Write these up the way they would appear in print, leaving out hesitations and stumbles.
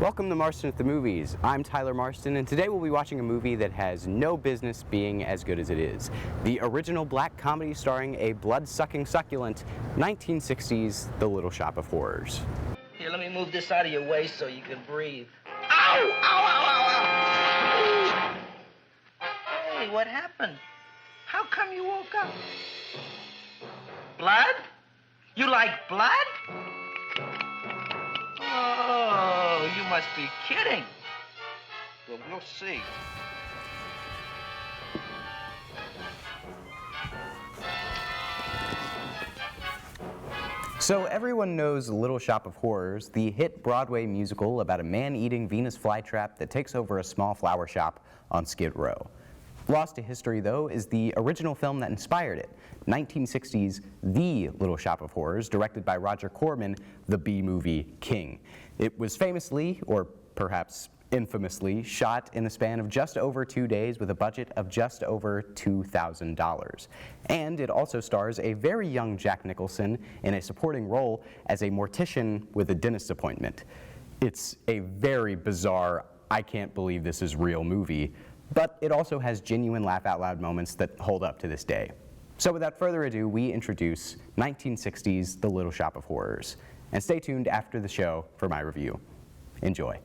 Welcome to Marston at the Movies. I'm Tyler Marston, and today we'll be watching a movie that has no business being as good as it is. The original black comedy starring a blood-sucking succulent, 1960s The Little Shop of Horrors. Here, let me move this out of your way so you can breathe. Ow! Ow, ow, ow, ow! Hey, what happened? How come you woke up? Blood? You like blood? Oh, you must be kidding. Well, we'll see. So everyone knows Little Shop of Horrors, the hit Broadway musical about a man-eating Venus flytrap that takes over a small flower shop on Skid Row. Lost to history, though, is the original film that inspired it, 1960's The Little Shop of Horrors, directed by Roger Corman, the B-movie king. It was famously, or perhaps infamously, shot in the span of just over 2 days with a budget of just over $2,000. And it also stars a very young Jack Nicholson in a supporting role as a mortician with a dentist appointment. It's a very bizarre, I can't believe this is real movie, but it also has genuine laugh-out-loud moments that hold up to this day. So without further ado, we introduce 1960's The Little Shop of Horrors. And stay tuned after the show for my review. Enjoy.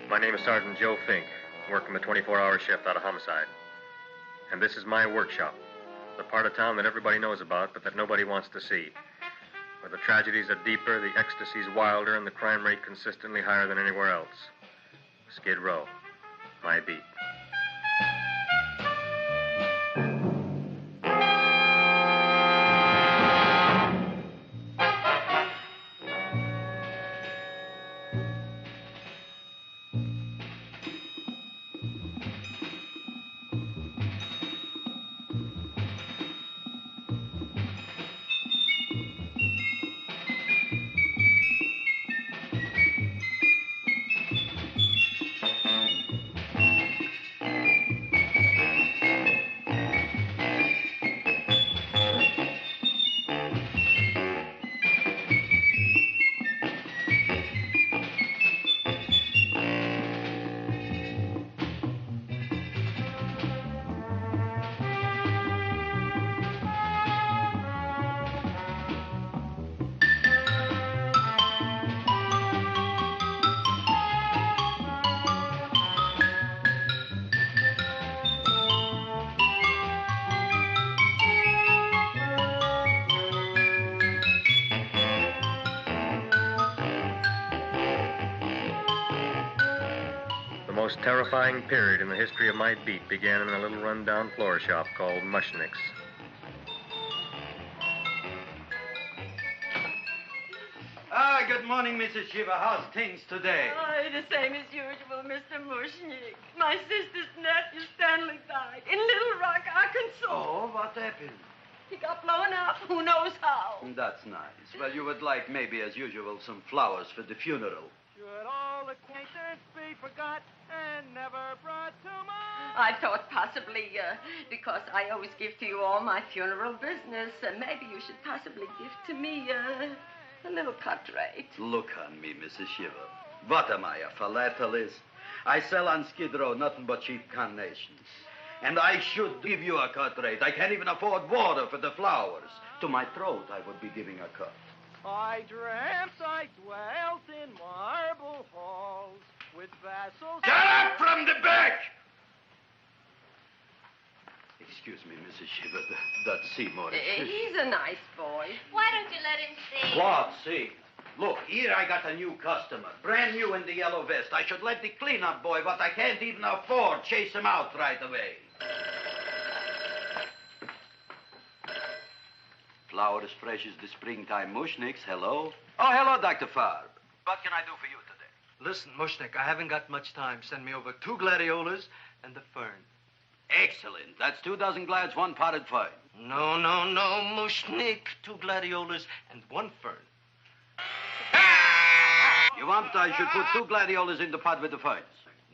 My name is Sergeant Joe Fink, working the 24-hour shift out of homicide. And this is my workshop, the part of town that everybody knows about, but that nobody wants to see. Where the tragedies are deeper, the ecstasy's wilder, and the crime rate consistently higher than anywhere else. Skid Row, my beat. The most terrifying period in the history of my beat began in a little run-down floor shop called Mushnick's. Good morning, Mrs. Shiva. How's things today? Oh, the same as usual, Mr. Mushnick. My sister's nephew, Stanley, died in Little Rock, Arkansas. Oh, what happened? He got blown up. Who knows how? That's nice. Well, you would like, maybe as usual, some flowers for the funeral. Should all acquaintance be forgot and never brought to mind? I thought possibly, because I always give to you all my funeral business, maybe you should possibly give to me, a little cut rate. Look on me, Mrs. Shiva. What am I, a philatelist? I sell on Skid Row nothing but cheap carnations. And I should give you a cut rate. I can't even afford water for the flowers. To my throat, I would be giving a cut. I dreamt I dwelt in marble halls with vassals. Get up from the back! Excuse me, Mrs. Shiva, that's Seymour. He's a nice boy. Why don't you let him see? What, see? Look, here I got a new customer, brand new in the yellow vest. I should let the cleanup boy, but I can't even afford, chase him out right away. Flowers fresh as the springtime Mushnicks. Hello? Oh, hello, Dr. Farb. What can I do for you today? Listen, Mushnick, I haven't got much time. Send me over 2 gladiolas and the fern. Excellent. That's 2 dozen glads, 1 potted fern. No, Mushnick. 2 gladiolas and 1 fern. You want I should put 2 gladiolas in the pot with the ferns?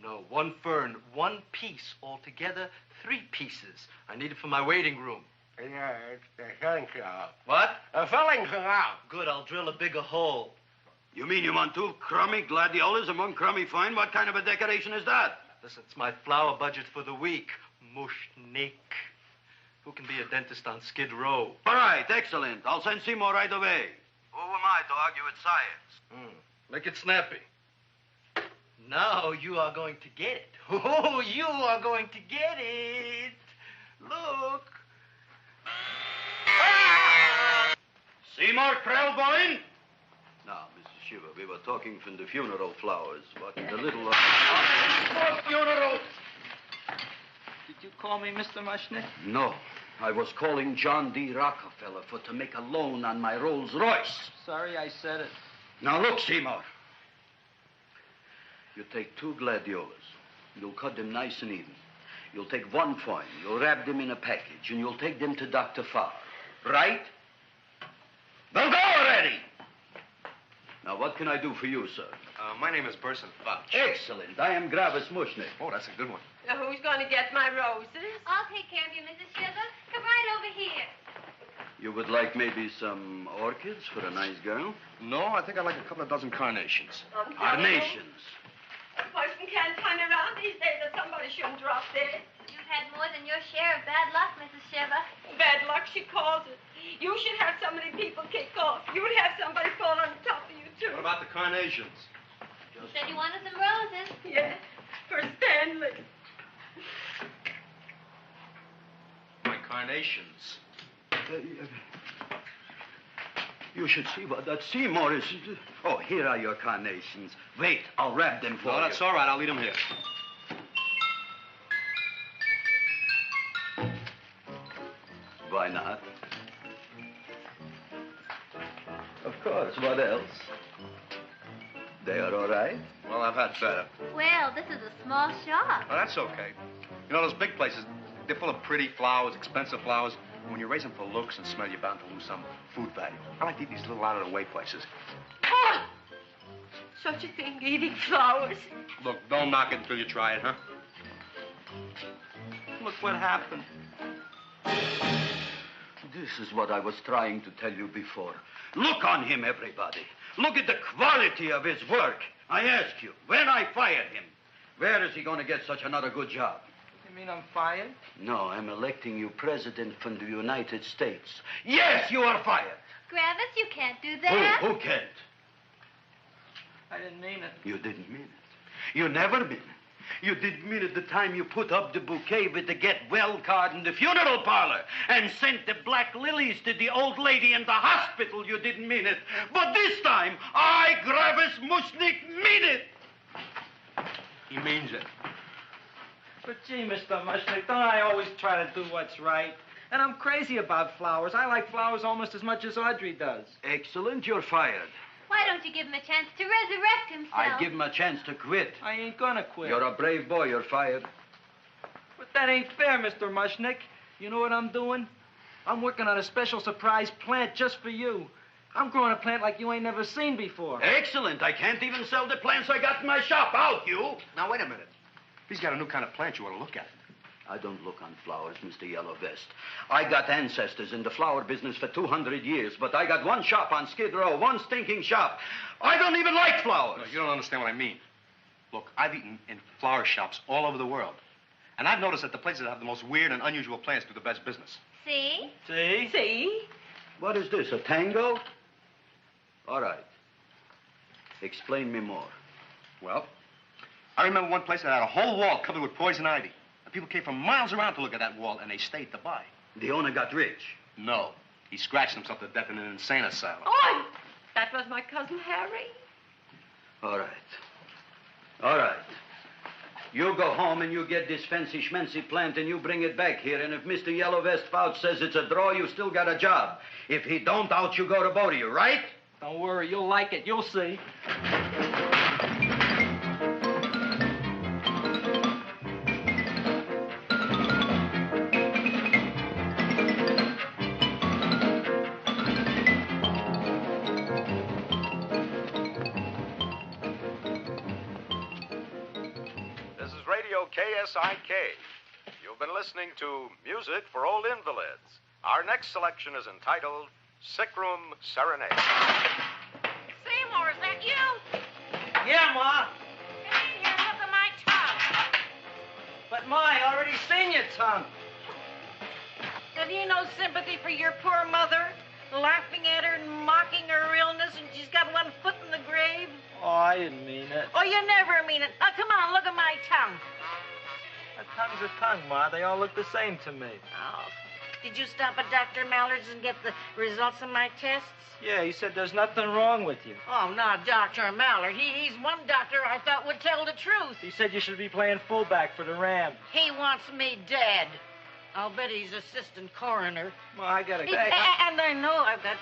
No, 1 fern, 1 piece. Altogether, 3 pieces. I need it for my waiting room. Yeah, it's the filling out. What? The filling out. Good, I'll drill a bigger hole. You mean you want 2 crummy gladiolas and 1 crummy fine? What kind of a decoration is that? Listen, it's my flower budget for the week. Mushnik. Who can be a dentist on Skid Row? All right, excellent. I'll send Seymour right away. Who am I to argue with science? Make it snappy. Now you are going to get it. Oh, you are going to get it. Look. Seymour Krellboyne? Now, Mrs. Shiver, we were talking from the funeral flowers. What the little... More funeral! Did you call me Mr. Mushnick? No, I was calling John D. Rockefeller for to make a loan on my Rolls Royce. Sorry I said it. Now, look, Seymour. You take 2 gladiolas. You'll cut them nice and even. You'll take 1 fine. You'll wrap them in a package, and you'll take them to Dr. Farr. Right? Well, go already! Now, what can I do for you, sir? My name is Burson Fouch. Excellent. I am Gravis Mushnick. Oh, that's a good one. Now, who's going to get my roses? I'll take care of you, Mrs. Shiver. Come right over here. You would like maybe some orchids for a nice girl? No, I think I'd like a couple of dozen carnations. Carnations. A person can't turn around these days that somebody shouldn't drop dead. You've had more than your share of bad luck, Mrs. Shiver. Bad luck, she calls it. You should have so many people kick off. You'd have somebody fall on top of you, too. What about the carnations? You said you wanted some roses. Yes, for Stanley. My carnations. You should see what that Seymour is. Oh, here are your carnations. Wait, I'll wrap them for No, you. that's all right. I'll leave them here. Why not? Of course, what else? They are all right? Well, I've had better. Well, this is a small shop. Oh, that's okay. You know, those big places, they're full of pretty flowers, expensive flowers. When you raise them for looks and smell, you're bound to lose some food value. I like to eat these little out-of-the-way places. Oh! Such a thing, eating flowers. Look, don't knock it until you try it, huh? Look what happened. This is what I was trying to tell you before. Look on him, everybody. Look at the quality of his work. I ask you, when I fired him, where is he going to get such another good job? You mean I'm fired? No, I'm electing you president from the United States. Yes, you are fired. Gravis, you can't do that. Who can't? I didn't mean it. You didn't mean it. You never mean it. You didn't mean it the time you put up the bouquet with the get well card in the funeral parlor and sent the black lilies to the old lady in the hospital. You didn't mean it. But this time, I, Gravis Mushnick, mean it. He means it. But gee, Mr. Mushnick, don't I always try to do what's right? And I'm crazy about flowers. I like flowers almost as much as Audrey does. Excellent, you're fired. Why don't you give him a chance to resurrect himself? I'd give him a chance to quit. I ain't gonna quit. You're a brave boy, you're fired. But that ain't fair, Mr. Mushnick. You know what I'm doing? I'm working on a special surprise plant just for you. I'm growing a plant like you ain't never seen before. Excellent. I can't even sell the plants I got in my shop. Out, you. Now, wait a minute. He's got a new kind of plant you ought to look at. I don't look on flowers, Mr. Yellow Vest. I got ancestors in the flower business for 200 years, but I got one shop on Skid Row, one stinking shop. I don't even like flowers. No, you don't understand what I mean. Look, I've eaten in flower shops all over the world. And I've noticed that the places that have the most weird and unusual plants do the best business. See? See? See? What is this, a tango? All right. Explain me more. Well, I remember one place that had a whole wall covered with poison ivy. And people came from miles around to look at that wall, and they stayed to buy. The owner got rich. No. He scratched himself to death in an insane asylum. Oh, that was my cousin Harry. All right. All right. You go home and you get this fancy schmancy plant and you bring it back here. And if Mr. Yellow Vest Fouch says it's a draw, you still got a job. If he don't, out you go to both of you, right? Don't worry, you'll like it. You'll see. This is Radio KSIK. You've been listening to Music for Old Invalids. Our next selection is entitled Sick Room Serenade. Seymour, is that you? Yeah, Ma. Come in here and look at my tongue. But, Ma, I already seen your tongue. Have you no sympathy for your poor mother? Laughing at her and mocking her illness, and she's got one foot in the grave? Oh, I didn't mean it. Oh, you never mean it. Now, come on, look at my tongue. A tongue's a tongue, Ma. They all look the same to me. Oh, did you stop at Dr. Mallard's and get the results of my tests? Yeah, he said there's nothing wrong with you. Oh, not Dr. Mallard. He's one doctor I thought would tell the truth. He said you should be playing fullback for the Rams. He wants me dead. I'll bet he's assistant coroner. Ma, I gotta go. And I know I've got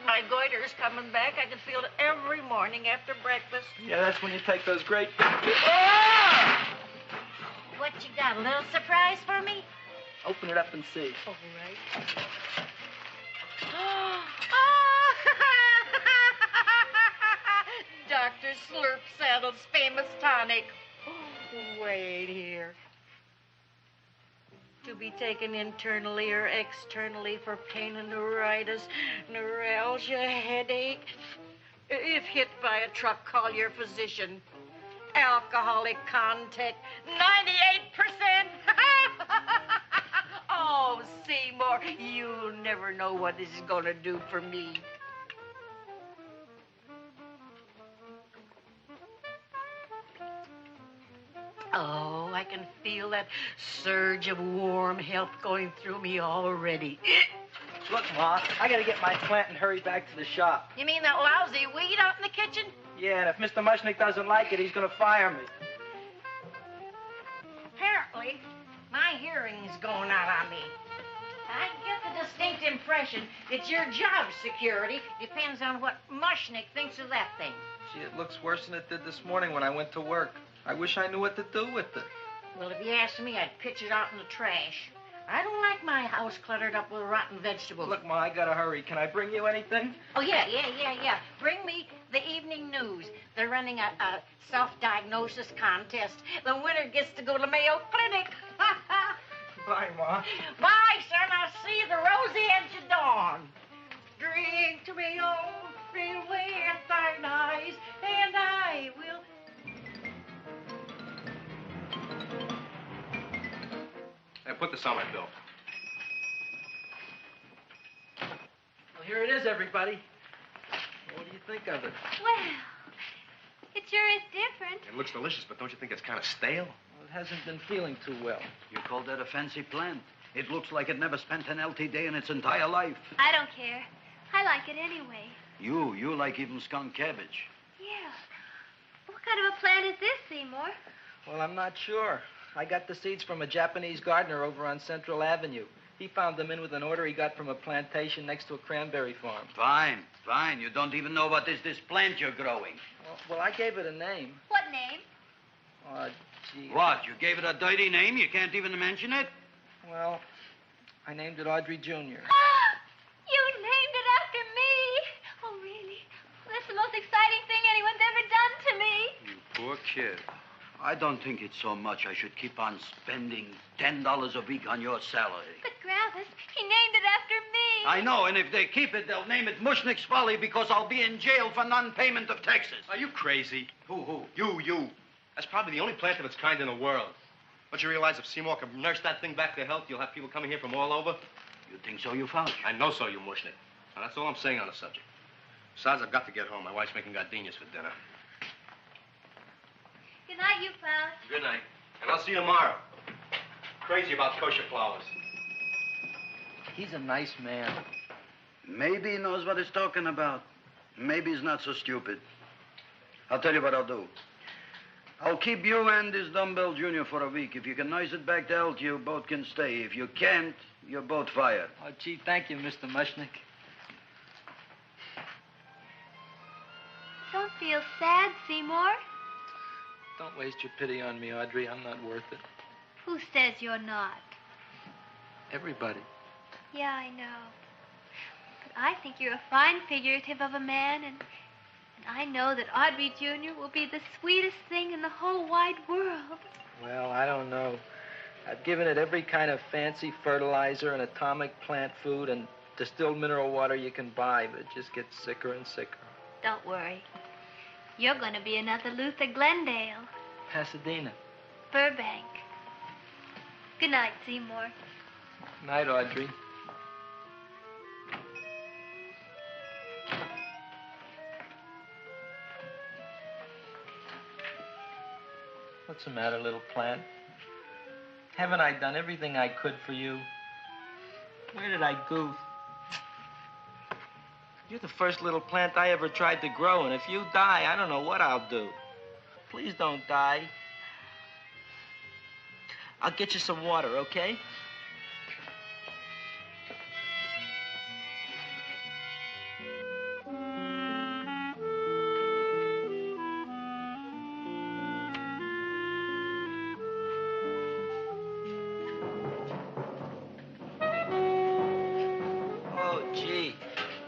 my goiter's coming back. I can feel it every morning after breakfast. Yeah, that's when you take those great... What you got, a little surprise for me? Open it up and see. All right. Dr. Slurp Saddle's famous tonic. Wait here. To be taken internally or externally for pain and neuritis, neuralgia, headache. If hit by a truck, call your physician. Alcoholic contact, 98%. Oh, Seymour, you'll never know what this is going to do for me. Oh, I can feel that surge of warm health going through me already. Look, Ma, I gotta get my plant and hurry back to the shop. You mean that lousy weed out in the kitchen? Yeah, and if Mr. Mushnick doesn't like it, he's gonna fire me. Apparently, my hearing's going out on me. I get the distinct impression that your job security depends on what Mushnick thinks of that thing. Gee, it looks worse than it did this morning when I went to work. I wish I knew what to do with it. Well, if you asked me, I'd pitch it out in the trash. I don't like my house cluttered up with rotten vegetables. Look, Ma, I gotta hurry. Can I bring you anything? Oh, yeah. Bring me the evening news. They're running a self-diagnosis contest. The winner gets to go to Mayo Clinic. Bye, Ma. Bye, son. I'll see you the rosy edge of dawn. Drink to me, oh, fill with thine eyes, and I will... Hey, put this on my bill. Well, here it is, everybody. What do you think of it? Well, it sure is different. It looks delicious, but don't you think it's kind of stale? Well, it hasn't been feeling too well. You call that a fancy plant? It looks like it never spent an LT day in its entire life. I don't care. I like it anyway. You like even skunk cabbage. Yeah. What kind of a plant is this, Seymour? Well, I'm not sure. I got the seeds from a Japanese gardener over on Central Avenue. He found them in with an order he got from a plantation next to a cranberry farm. Fine. You don't even know what is this plant you're growing. Well, I gave it a name. What name? Oh, gee. What? You gave it a dirty name? You can't even mention it? Well, I named it Audrey Jr. You named it after me. Oh, really? That's the most exciting thing anyone's ever done to me. You poor kid. I don't think it's so much I should keep on spending $10 a week on your salary. But, Gravis, he named it after me. I know, and if they keep it, they'll name it Mushnick's Folly because I'll be in jail for non-payment of taxes. Are you crazy? Who? You. That's probably the only plant of its kind in the world. Don't you realize if Seymour can nurse that thing back to health, you'll have people coming here from all over? You think so, you found? I know so, you Mushnick. Now, that's all I'm saying on the subject. Besides, I've got to get home. My wife's making gardenias for dinner. Good night, you fellas. Good night. And I'll see you tomorrow. Crazy about kosher flowers. He's a nice man. Maybe he knows what he's talking about. Maybe he's not so stupid. I'll tell you what I'll do. I'll keep you and this dumbbell junior for a week. If you can nurse it back to health, you both can stay. If you can't, you're both fired. Oh, gee, thank you, Mr. Mushnick. Don't feel sad, Seymour. Don't waste your pity on me, Audrey. I'm not worth it. Who says you're not? Everybody. Yeah, I know. But I think you're a fine figurative of a man, and I know that Audrey Jr. will be the sweetest thing in the whole wide world. Well, I don't know. I've given it every kind of fancy fertilizer and atomic plant food and distilled mineral water you can buy, but it just gets sicker and sicker. Don't worry. You're going to be another Luther Glendale. Pasadena. Burbank. Good night, Seymour. Night, Audrey. What's the matter, little plant? Haven't I done everything I could for you? Where did I goof? You're the first little plant I ever tried to grow, and if you die, I don't know what I'll do. Please don't die. I'll get you some water, okay?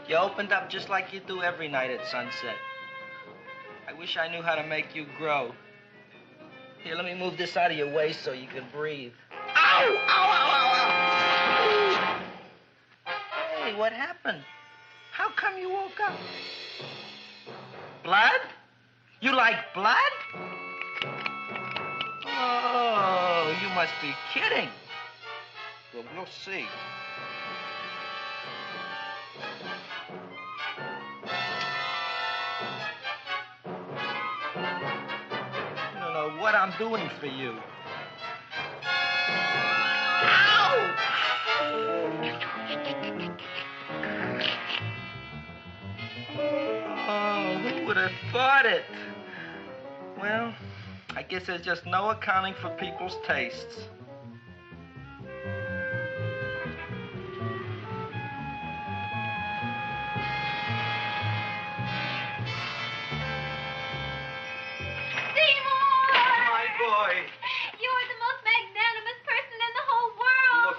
You opened up just like you do every night at sunset. I wish I knew how to make you grow. Here, let me move this out of your way so you can breathe. Ow! Ow, ow, ow, ow! Hey, what happened? How come you woke up? Blood? You like blood? Oh, you must be kidding. Well, we'll see. What I'm doing for you. Ow! Oh, who would have thought it? Well, I guess there's just no accounting for people's tastes.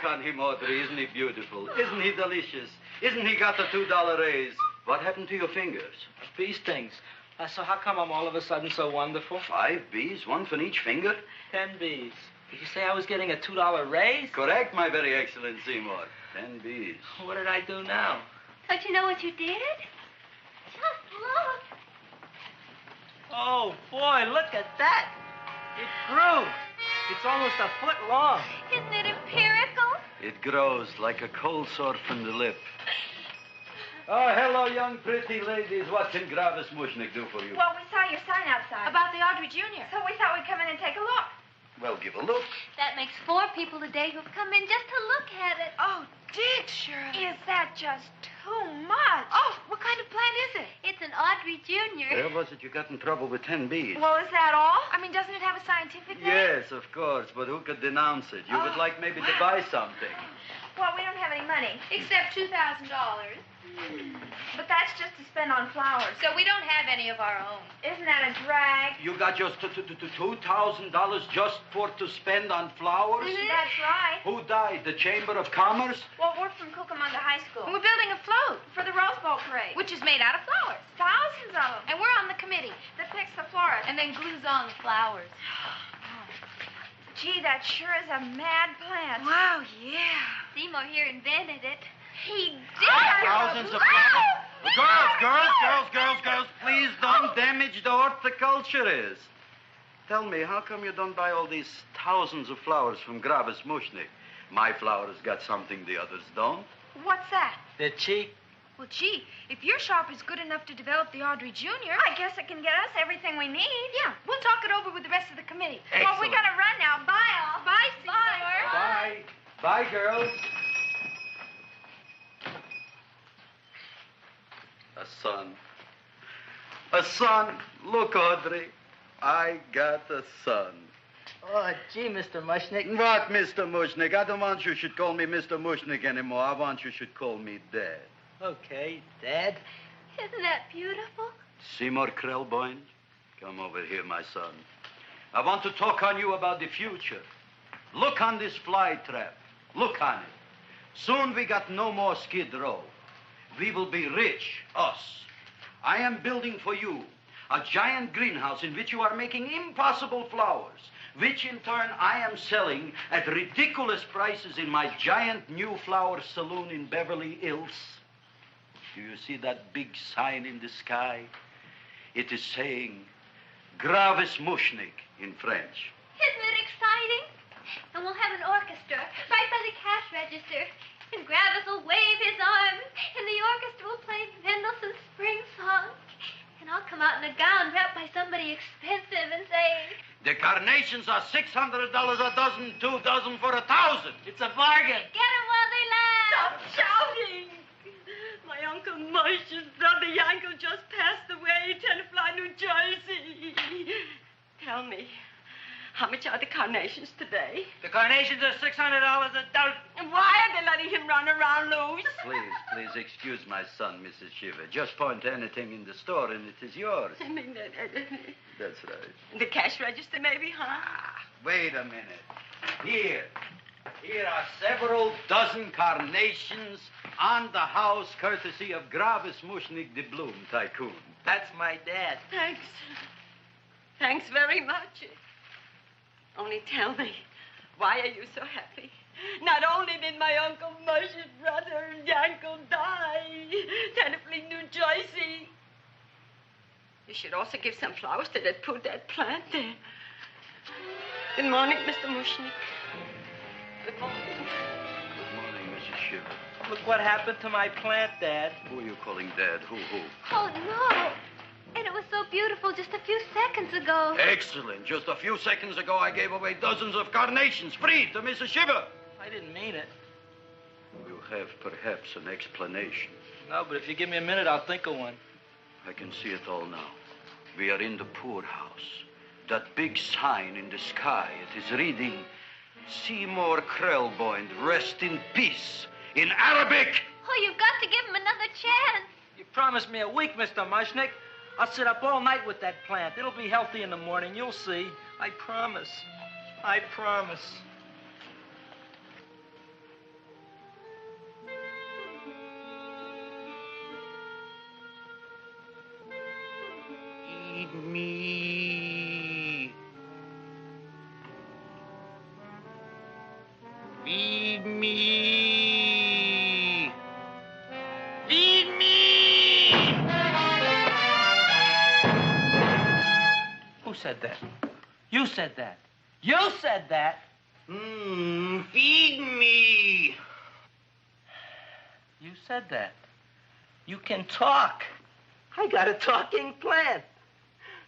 On him, Audrey. Isn't he beautiful? Isn't he delicious? Isn't he got the $2 raise? What happened to your fingers? Bee stings. So how come I'm all of a sudden so wonderful? 5 bees, one for each finger? 10 bees. Did you say I was getting a $2 raise? Correct, my very excellent Seymour. 10 bees. What did I do now? Don't you know what you did? Just look. Oh, boy, look at that. It grew. It's almost a foot long. Isn't it empirical? It grows like a cold sore from the lip. Oh, hello, young pretty ladies. What can Gravis Mushnick do for you? Well, we saw your sign outside. About the Audrey Jr. So we thought we'd come in and take a look. Well, give a look. That makes 4 people today who've come in just to look at it. Oh, Dick, Shirley. Is that just too much? Oh, what kind of plant is it? It's an Audrey Jr. Where was it you got in trouble with 10 bees? Well, is that all? I mean, doesn't it have a scientific name? Yes, of course, but who could denounce it? You would like maybe to buy something. Well, we don't have any money. Except $2,000. But that's just to spend on flowers. So we don't have any of our own. Isn't that a drag? You got just $2,000 just to spend on flowers? Mm-hmm. That's right. Who died? The Chamber of Commerce? Well, we're from Cucamonga High School. And we're building a float for the Rose Bowl parade. Which is made out of flowers. Thousands of them. And we're on the committee that picks the florist. And then glues on the flowers. Gee, that sure is a mad plant. Wow, yeah. Seymour here invented it. He did. Thousands of flowers. Girls, please don't damage the horticulturist. Tell me, how come you don't buy all these thousands of flowers from Gravis Mushnick? My flowers got something the others don't. What's that? They're cheap. Well, gee, if your shop is good enough to develop the Audrey Jr., I guess it can get us everything we need. Yeah, we'll talk it over with the rest of the committee. Excellent. Well, we gotta run now. Bye, all. Bye, Seymour. Bye. Bye, girls. A son. A son. Look, Audrey. I got a son. Oh, gee, Mr. Mushnick. What, Mr. Mushnick? I don't want you should call me Mr. Mushnick anymore. I want you should call me Dad. Okay, Dad. Isn't that beautiful? Seymour Krelboyne, come over here, my son. I want to talk on you about the future. Look on this fly trap. Look on it. Soon we got no more Skid Row. We will be rich, us. I am building for you a giant greenhouse in which you are making impossible flowers. which in turn I am selling at ridiculous prices in my giant new flower saloon in Beverly Hills. Do you see that big sign in the sky? It is saying, Gravis Mushnik in French. Isn't it exciting? And we'll have an orchestra right by the cash register. And Gravis will wave his arms, and the orchestra will play Mendelssohn's Spring Song. And I'll come out in a gown wrapped by somebody expensive and say, The carnations are $600 a dozen, 2 dozen for 1,000. It's a bargain. get 'em while they last. Stop shouting! My Uncle Moshe's brother Yankel just passed away, Tenafly, New Jersey. Tell me, how much are the carnations today? The carnations are $600 a dozen. And why are they letting him run around loose? Please excuse my son, Mrs. Shiver. Just point to anything in the store and it is yours. I mean, That's right. the cash register maybe, huh? Wait a minute. Here are several dozen carnations on the house, courtesy of Gravis Mushnik, the Bloom Tycoon. That's my dad. Thanks. Thanks very much. Only tell me, why are you so happy? Not only did my Uncle Moshe's brother Yankel die, Tenafly, New Jersey. You should also give some flowers to that poor dead plant there. Good morning, Mr. Mushnik. Good morning. Good morning, Mrs. Shiver. Look what happened to my plant, Dad. Who are you calling Dad? Who? Oh, no. And it was so beautiful just a few seconds ago. Excellent. Just a few seconds ago, I gave away dozens of carnations free to Mrs. Shiver. I didn't mean it. You have perhaps an explanation. No, but if you give me a minute, I'll think of one. I can see it all now. We are in the poorhouse. That big sign in the sky, it is reading, Seymour Krelboyne, rest in peace, in Arabic. Oh, you've got to give him another chance. You promised me a week, Mr. Mushnik. I'll sit up all night with that plant. It'll be healthy in the morning. You'll see. I promise. I promise. Feed me. Feed me. Feed me. Who said that? You said that. You said that. Feed me. You said that. You can talk. I got a talking plant.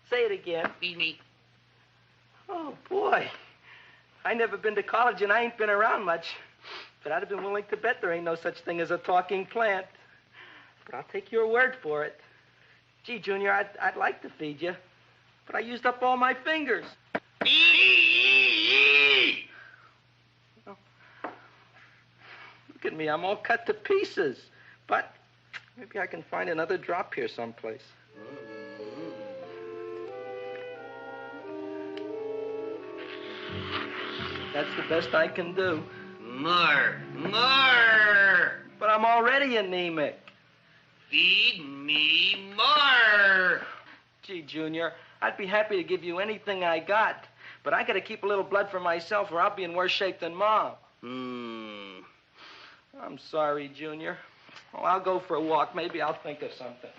Say it again. Feed me. Oh, boy. I never been to college and I ain't been around much. But I'd have been willing to bet there ain't no such thing as a talking plant. But I'll take your word for it. Gee, Junior, I'd like to feed you. But I used up all my fingers. Oh. Look at me. I'm all cut to pieces. But maybe I can find another drop here someplace. That's the best I can do. More. But I'm already anemic. Feed me more. Gee, Junior, I'd be happy to give you anything I got. But I gotta keep a little blood for myself or I'll be in worse shape than Mom. I'm sorry, Junior. Well, I'll go for a walk. Maybe I'll think of something.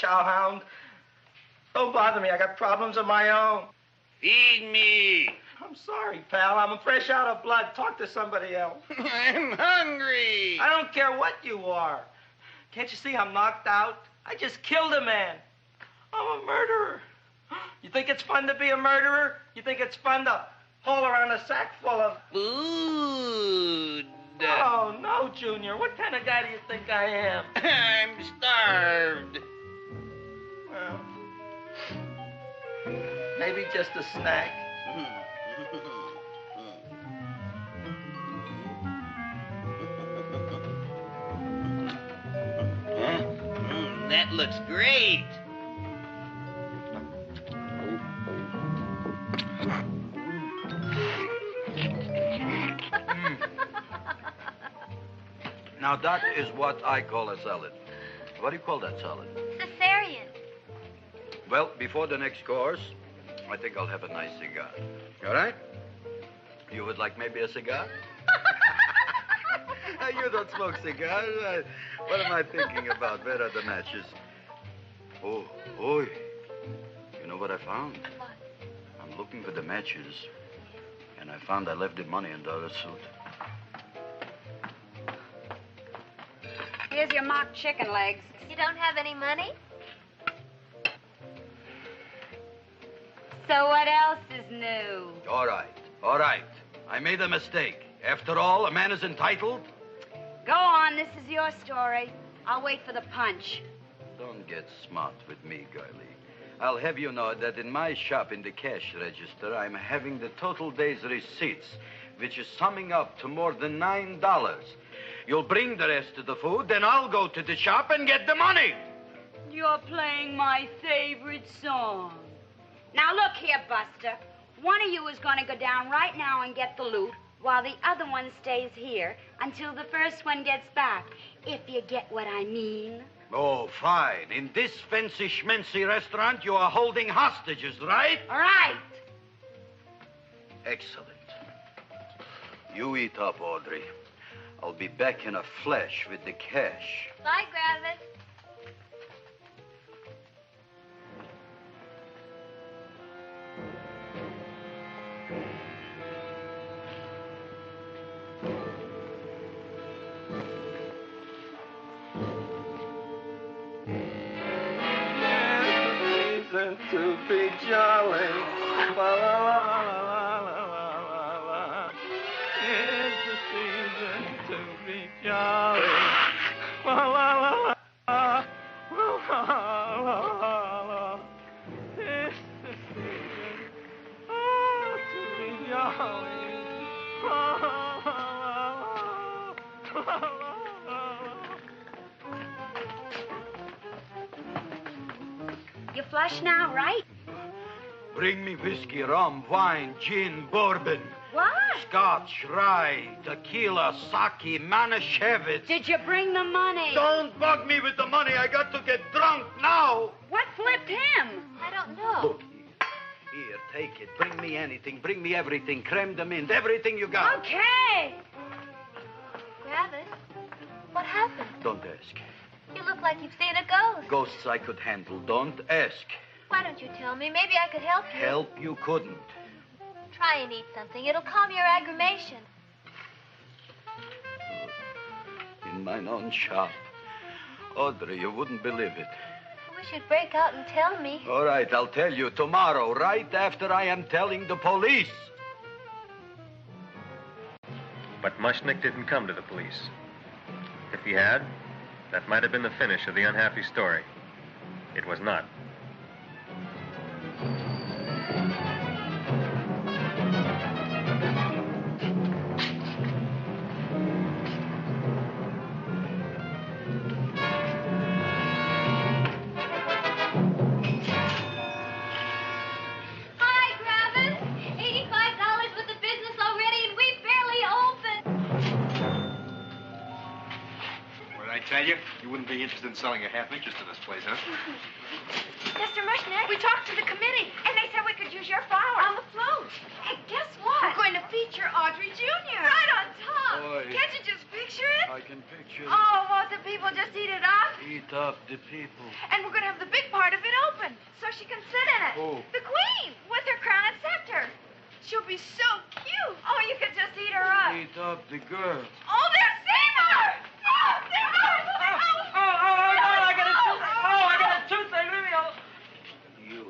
chowhound. Don't bother me. I got problems of my own. Feed me. I'm sorry, pal. I'm fresh out of blood. Talk to somebody else. I'm hungry. I don't care what you are. Can't you see I'm knocked out? I just killed a man. I'm a murderer. You think it's fun to be a murderer? You think it's fun to haul around a sack full of... Food. Oh, no, Junior. What kind of guy do you think I am? I'm starved. Well, maybe just a snack. That looks great. Now, that is what I call a salad. What do you call that salad? Caesarean. Well, before the next course, I think I'll have a nice cigar. All right? You would like maybe a cigar? You don't smoke cigars. What am I thinking about? Where are the matches? Oh, oi. You know what I found? What? I'm looking for the matches, and I found I left the money in the other suit. Here's your mock chicken legs. You don't have any money? So what else is new? All right. I made a mistake. After all, a man is entitled. Go on, this is your story. I'll wait for the punch. Don't get smart with me, girlie. I'll have you know that in my shop in the cash register, I'm having the total day's receipts, which is summing up to more than $9. You'll bring the rest of the food, then I'll go to the shop and get the money. You're playing my favorite song. Now, look here, Buster. One of you is going to go down right now and get the loot, while the other one stays here until the first one gets back, if you get what I mean. Oh, fine. In this fancy schmancy restaurant, you are holding hostages, right? All right. Excellent. You eat up, Audrey. I'll be back in a flash with the cash. Bye, Gravis. To be jolly. La, la, la, la, la, la, la. It's the season to be jolly. La, la, la, la, la, la, la, la. It's the season to be jolly. La, la, la, la, la, la. You flush now, right? Bring me whiskey, rum, wine, gin, bourbon. What? Scotch, rye, tequila, sake, Manischewitz. Did you bring the money? Don't bug me with the money. I got to get drunk now. What flipped him? I don't know. Look, here, take it. Bring me anything. Bring me everything. Creme de mint. Everything you got. Okay. Gravis, what happened? Don't ask. You look like you've seen a ghost. Ghosts I could handle. Don't ask. Why don't you tell me? Maybe I could help you. Help you couldn't. Try and eat something. It'll calm your aggravation. In mine own shop. Audrey, you wouldn't believe it. I wish you'd break out and tell me. All right, I'll tell you tomorrow, right after I am telling the police. But Mushnick didn't come to the police. If he had, that might have been the finish of the unhappy story. It was not. Hi, Gravis. $85 worth of business already, and we barely opened. What did I tell you? You wouldn't be interested in selling a half interest in this place, huh? Mr. Mushnick, we talked to the committee, and they said we could use your flower on the float. Hey, guess what? We're going to feature Audrey Jr. Right on top. Boy. Can't you just picture it? I can picture it. Oh, won't the people just eat it up? Eat up the people. And we're going to have the big part of it open so she can sit in it. Who? The queen with her crown and scepter. She'll be so cute. Oh, you could just eat her up. Eat up the girls. Oh, there's Seymour! Oh, Seymour! I got a toothache. Leave me alone. You.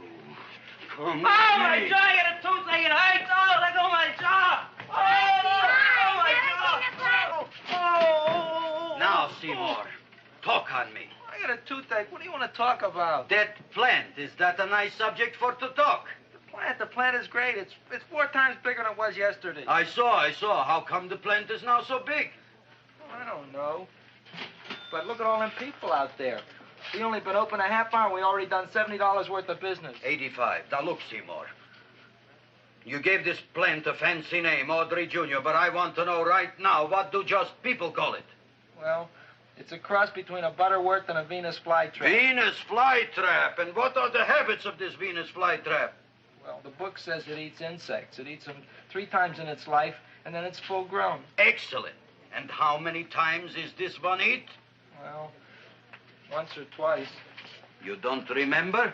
Come Oh, my jaw, I got a toothache. It hurts. Oh, let go of my jaw. Oh, my jaw. Oh. Now, Seymour, talk on me. I got a toothache. What do you want to talk about? That plant, is that a nice subject for to talk? The plant is great. It's 4 times bigger than it was yesterday. I saw. How come the plant is now so big? Oh, I don't know. But look at all them people out there. We only been open a half hour, and we already done $70 worth of business. 85. Now, look, Seymour. You gave this plant a fancy name, Audrey Jr., but I want to know right now, what do just people call it? Well, it's a cross between a Butterworth and a Venus flytrap. Venus flytrap. And what are the habits of this Venus flytrap? Well, the book says it eats insects. It eats them 3 times in its life, and then it's full grown. Excellent. And how many times is this one eat? Well, once or twice. You don't remember?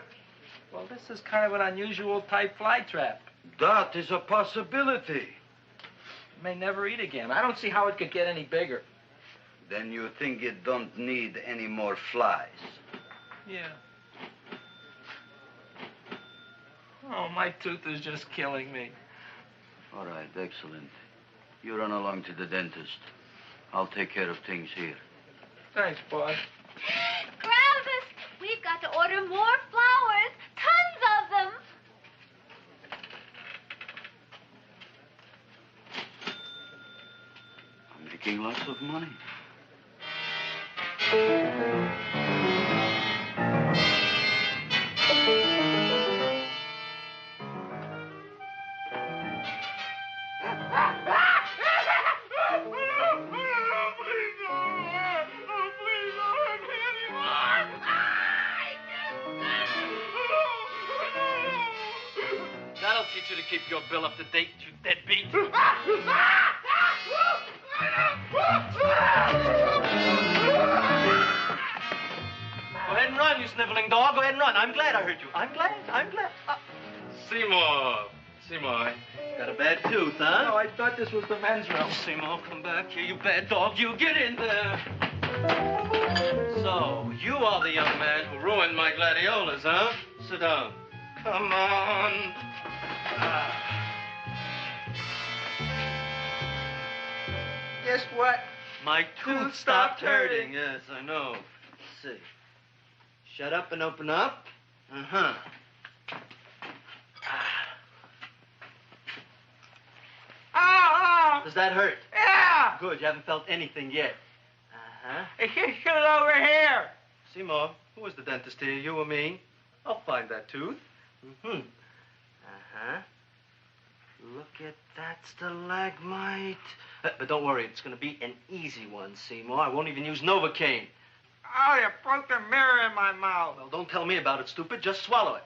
Well, this is kind of an unusual type flytrap. That is a possibility. It may never eat again. I don't see how it could get any bigger. Then you think it don't need any more flies? Yeah. Oh, my tooth is just killing me. All right, excellent. You run along to the dentist. I'll take care of things here. Thanks, boss. Gravis, we've got to order more flowers. Tons of them. I'm making lots of money. That'll teach you to keep your bill up to date, you deadbeat. Go ahead and run, you sniveling dog. Go ahead and run. I'm glad I heard you. I'm glad. Seymour, got a bad tooth, huh? No, I thought this was the men's room. Seymour, come back here, you bad dog. You get in there. So, you are the young man who ruined my gladiolas, huh? Sit down. Come on. Guess what? My tooth stopped hurting. Yes, I know. Let's see. Shut up and open up. Uh-huh. Oh! Does that hurt? Yeah! Good, you haven't felt anything yet. Uh-huh. It's just over here. Seymour, who is the dentist here, you or me? I'll find that tooth. Mm-hmm. Uh-huh. Look at that stalagmite. But don't worry, it's going to be an easy one, Seymour. I won't even use Novocaine. Oh, you broke the mirror in my mouth. Well, don't tell me about it, stupid. Just swallow it.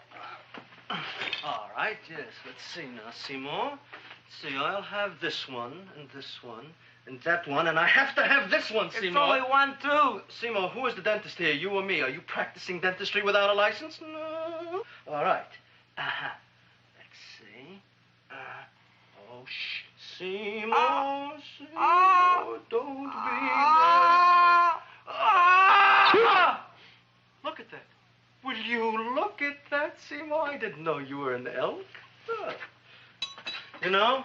All right, yes. Let's see now, Seymour. Let's see, I'll have this one, and that one, and I have to have this one, Seymour. It's only one tooth. Seymour, who is the dentist here, you or me? Are you practicing dentistry without a license? No. All right. Uh-huh. Let's see. Oh, shh. Seymour, Seymour, don't be that. Look at that. Will you look at that, Seymour? I didn't know you were an elk. You know,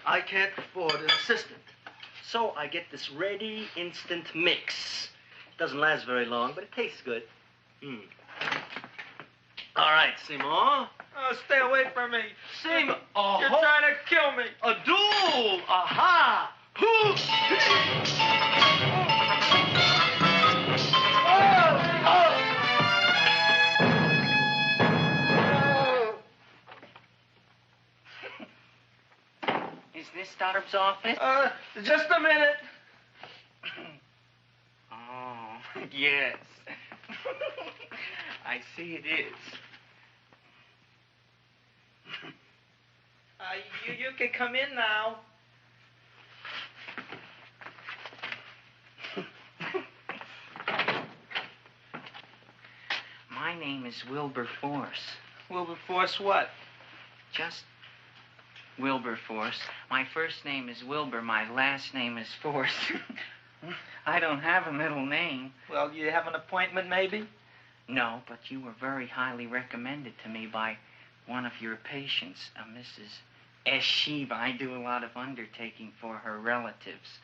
I can't afford an assistant. So I get this ready instant mix. Doesn't last very long, but it tastes good. All right, Seymour. Oh, stay away from me. Seymour. You're trying to kill me. A duel. Aha. Is this Stoddard's office? Just a minute. Oh, yes. I see it is. You can come in now. My name is Wilberforce. Wilberforce what? Just Wilberforce. My first name is Wilbur. My last name is Force. I don't have a middle name. Well, you have an appointment, maybe? No, but you were very highly recommended to me by one of your patients, a Mrs. S. Sheba. I do a lot of undertaking for her relatives.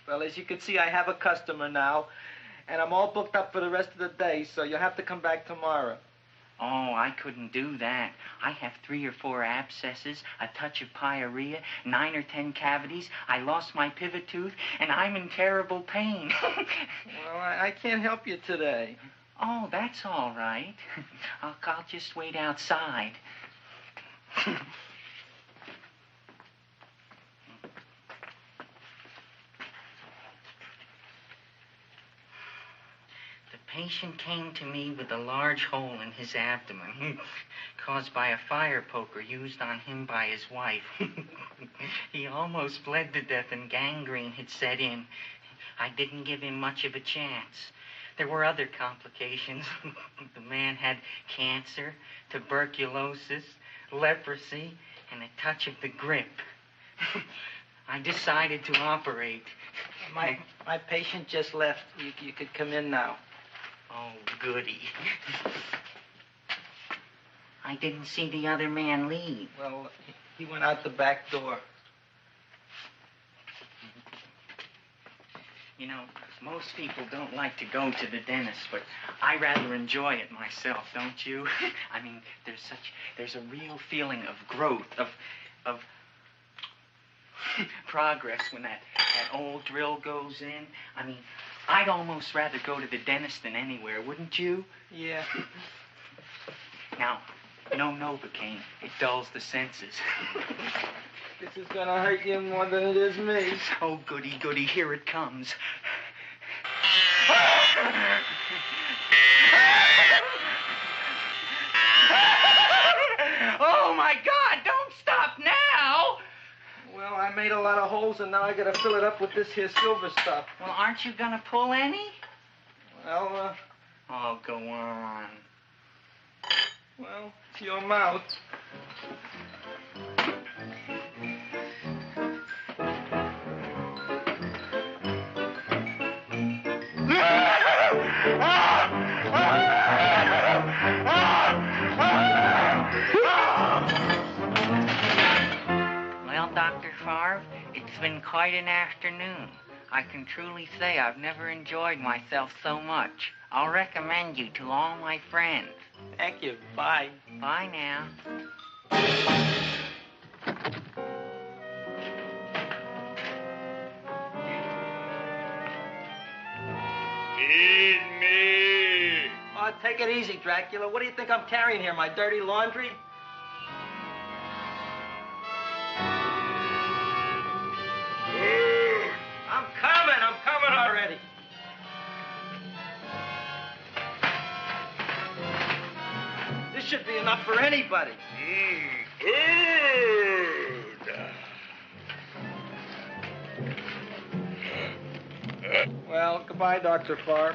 Well, as you can see, I have a customer now, and I'm all booked up for the rest of the day, so you'll have to come back tomorrow. Oh, I couldn't do that. I have 3 or 4 abscesses, a touch of pyorrhea, 9 or 10 cavities. I lost my pivot tooth, and I'm in terrible pain. Well, I can't help you today. Oh, that's all right. I'll just wait outside. The patient came to me with a large hole in his abdomen, caused by a fire poker used on him by his wife. He almost bled to death and gangrene had set in. I didn't give him much of a chance. There were other complications. The man had cancer, tuberculosis, leprosy, and a touch of the grip. I decided to operate. My patient just left. You could come in now. Oh, goody. I didn't see the other man leave. Well, he went out the back door. You know, most people don't like to go to the dentist, but I rather enjoy it myself, don't you? I mean, there's a real feeling of growth, of progress when that old drill goes in. I mean, I'd almost rather go to the dentist than anywhere, wouldn't you? Yeah. Now, no Novocaine. It dulls the senses. This is gonna hurt you more than it is me. Oh, goody, goody, here it comes. Oh, my God, don't stop now! Well, I made a lot of holes, and now I gotta fill it up with this here silver stuff. Well, aren't you gonna pull any? Well, Oh, go on. Well, it's your mouth. Well, Dr. Favre, it's been quite an afternoon. I can truly say I've never enjoyed myself so much. I'll recommend you to all my friends. Thank you. Bye. Bye now. Feed me. Oh, take it easy, Dracula. What do you think I'm carrying here, my dirty laundry? I'm coming already. This should be enough for anybody. Well, goodbye, Dr. Favre.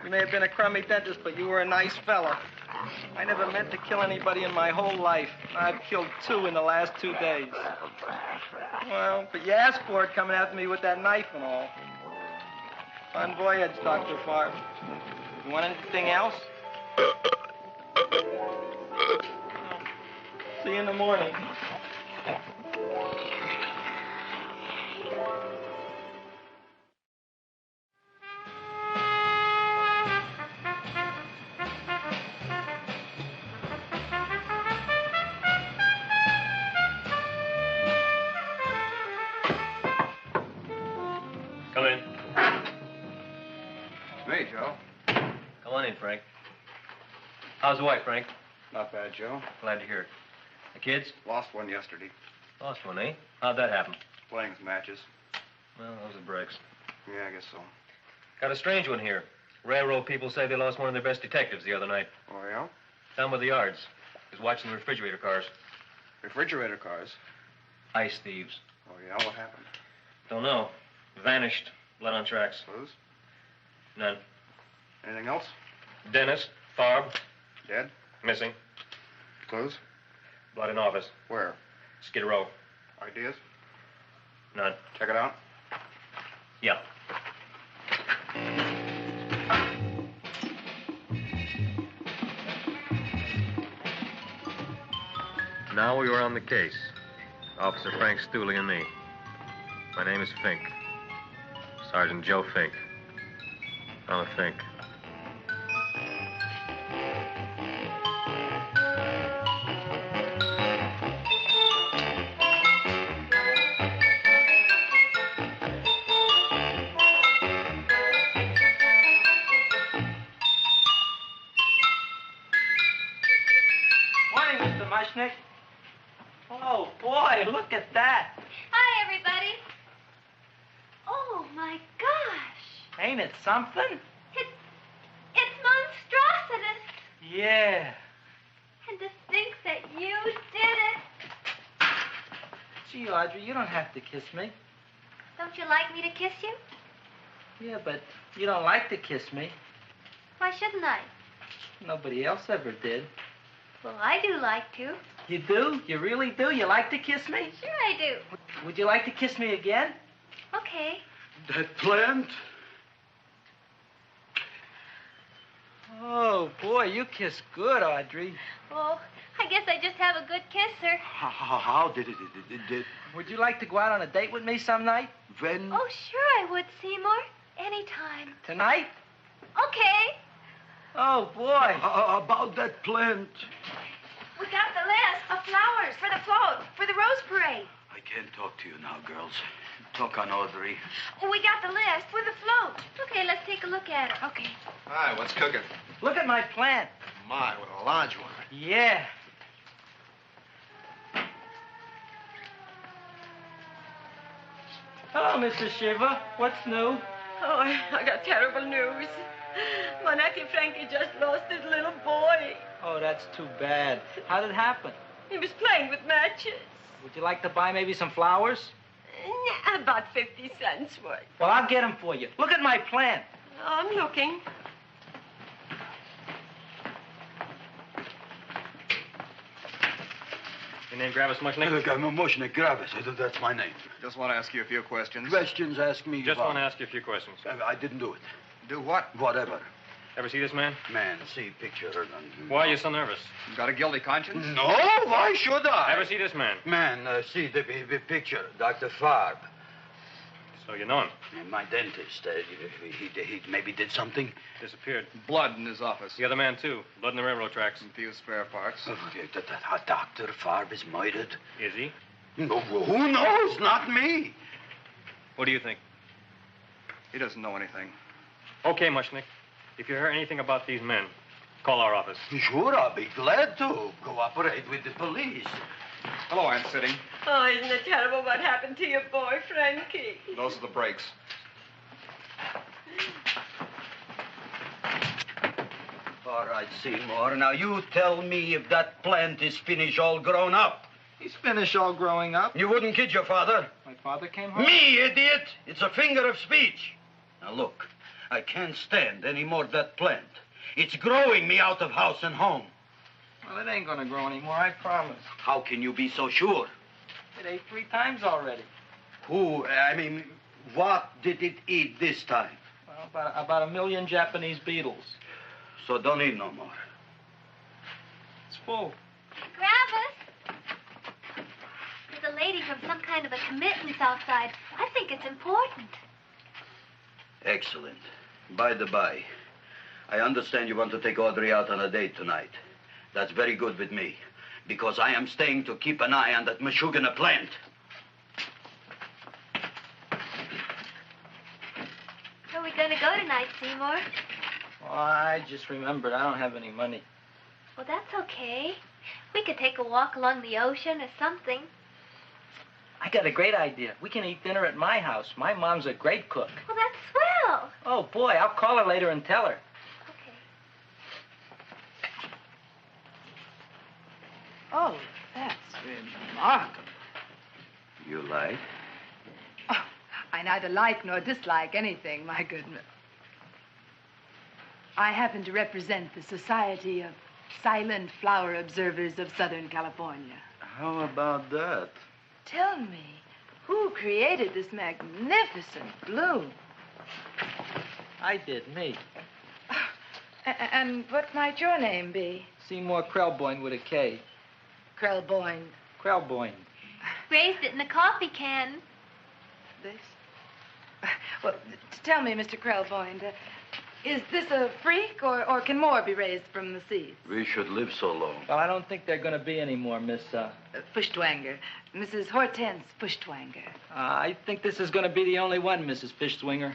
You may have been a crummy dentist, but you were a nice fella. I never meant to kill anybody in my whole life. I've killed 2 in the last 2 days. Well, but you asked for it coming after me with that knife and all. Fun voyage, Dr. Favre. You want anything else? See you in the morning. Come in. Hey, Joe. Come on in, Frank. How's the wife, Frank? Not bad, Joe. Glad to hear it. The kids? Lost one yesterday. Lost one, eh? How'd that happen? Playing some matches. Well, those are breaks. Yeah, I guess so. Got a strange one here. Railroad people say they lost one of their best detectives the other night. Oh, yeah? Down by the yards. He was watching the refrigerator cars. Refrigerator cars? Ice thieves. Oh, yeah? What happened? Don't know. Vanished. Blood on tracks. Clues? None. Anything else? Dennis, Barb. Dead? Missing. Clues? Blood in office. Where? Skid Row. Ideas? None. Check it out. Yeah. Now we were on the case. Officer Frank Stooley and me. My name is Fink. Sergeant Joe Fink. I'm a Fink. Morning, Mr. Mushnick. Oh, boy, look at that. Hi, everybody. Oh, my gosh. Ain't it something? It's monstrositous. Yeah. And to think that you did it. Gee, Audrey, you don't have to kiss me. Don't you like me to kiss you? Yeah, but you don't like to kiss me. Why shouldn't I? Nobody else ever did. Well, I do like to. You do? You really do? You like to kiss me? Sure I do. Would you like to kiss me again? Okay. That plant? Oh, boy, you kiss good, Audrey. Oh, I guess I just have a good kisser. How did it? Would you like to go out on a date with me some night? When? Oh, sure I would, Seymour. Anytime. Tonight? Okay. Oh, boy. About that plant. We got the list of flowers for the float, for the Rose Parade. I can't talk to you now, girls. Talk on Audrey. We got the list for the float. Okay, let's take a look at it. Okay. Hi, what's cooking? Look at my plant. My, what a large one. Yeah. Hello, Mrs. Shiva. What's new? Oh, I got terrible news. My nephew Frankie just lost his little boy. Oh, that's too bad. How did it happen? He was playing with matches. Would you like to buy maybe some flowers? About 50 cents worth. Well, I'll get them for you. Look at my plant. I'm looking. Your name Gravis Mushnick? Look, I'm a Mushnick Gravis. That's my name. Just want to ask you a few questions. Questions, ask me. Just about- want to ask you a few questions. I didn't do it. Do what? Whatever. Ever see this man? Man, see picture. Why are you so nervous? You got a guilty conscience? No, why should I? Ever see this man? Man, see the picture. Dr. Farb. So you know him. My dentist. He maybe did something. Disappeared. Blood in his office. The other man, too. Blood in the railroad tracks. Some few spare parts. Dr. Farb is murdered. Is he? No, who knows? Not me. What do you think? He doesn't know anything. Okay, Mushnick. If you hear anything about these men, call our office. Sure, I'll be glad to cooperate with the police. Hello, Aunt Sitting. Oh, isn't it terrible what happened to your boy, Frankie? Those are the brakes. All right, Seymour. Now you tell me if that plant is finished all grown up. He's finished all growing up. You wouldn't kid your father. My father came home? Me, idiot! It's a finger of speech. Now look, I can't stand any more of that plant. It's growing me out of house and home. Well, it ain't gonna grow anymore, I promise. How can you be so sure? It ate 3 times already. What did it eat this time? Well, about 1 million Japanese beetles. So don't eat no more. It's full. Gravis! There's a lady from some kind of a committance outside. I think it's important. Excellent. By the by, I understand you want to take Audrey out on a date tonight. That's very good with me, because I am staying to keep an eye on that Meshuggah plant. Where are we going to go tonight, Seymour? Oh, I just remembered I don't have any money. Well, that's okay. We could take a walk along the ocean or something. I got a great idea. We can eat dinner at my house. My mom's a great cook. Well, that's swell. Oh, boy, I'll call her later and tell her. Okay. Oh, that's remarkable. You like? I neither like nor dislike anything, my goodness. I happen to represent the Society of Silent Flower Observers of Southern California. How about that? Tell me, who created this magnificent bloom? I did, me. And what might your name be? Seymour Krelboyne with a K. Krelboyne. Krelboyne. Raised it in a coffee can. This? Well, tell me, Mr. Krelboyne, is this a freak, or can more be raised from the seeds? We should live so long. Well, I don't think there are going to be any more, Miss, Fuschtwanger. Mrs. Hortense Fuschtwanger. I think this is going to be the only one, Mrs. Fishswinger.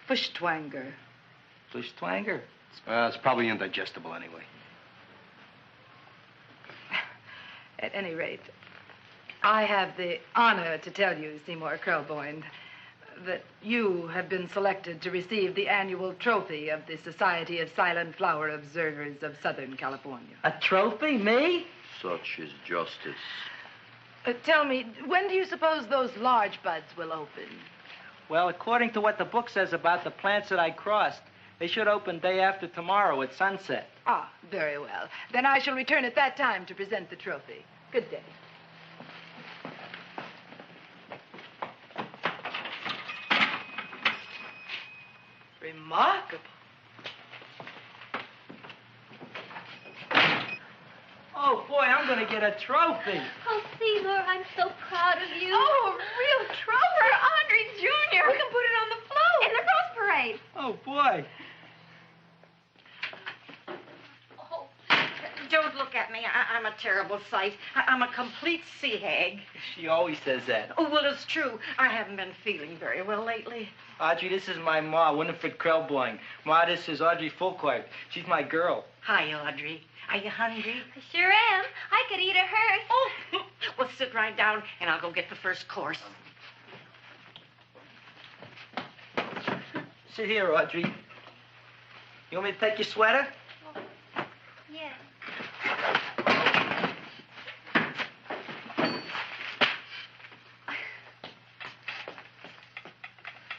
Fuschtwanger. Fuschtwanger? It's probably indigestible anyway. At any rate, I have the honor to tell you, Seymour Krelboyne, that you have been selected to receive the annual trophy of the Society of Silent Flower Observers of Southern California. A trophy? Me? Such is justice. Tell me, when do you suppose those large buds will open? Well, according to what the book says about the plants that I crossed, they should open day after tomorrow at sunset. Ah, very well. Then I shall return at that time to present the trophy. Good day. Remarkable. Oh, boy, I'm going to get a trophy. Oh, Seymour, I'm so proud of you. Oh, a real trophy for Andre Jr. We can put it on the float. In the Rose Parade. Oh, boy. Don't look at me. I'm a terrible sight. I'm a complete sea hag. She always says that. Oh, well, it's true. I haven't been feeling very well lately. Audrey, this is my ma, Winifred Krelboyne. Ma, this is Audrey Fulcourt. She's my girl. Hi, Audrey. Are you hungry? I sure am. I could eat a hearse. Oh, well, sit right down, and I'll go get the first course. Sit here, Audrey. You want me to take your sweater? Yes.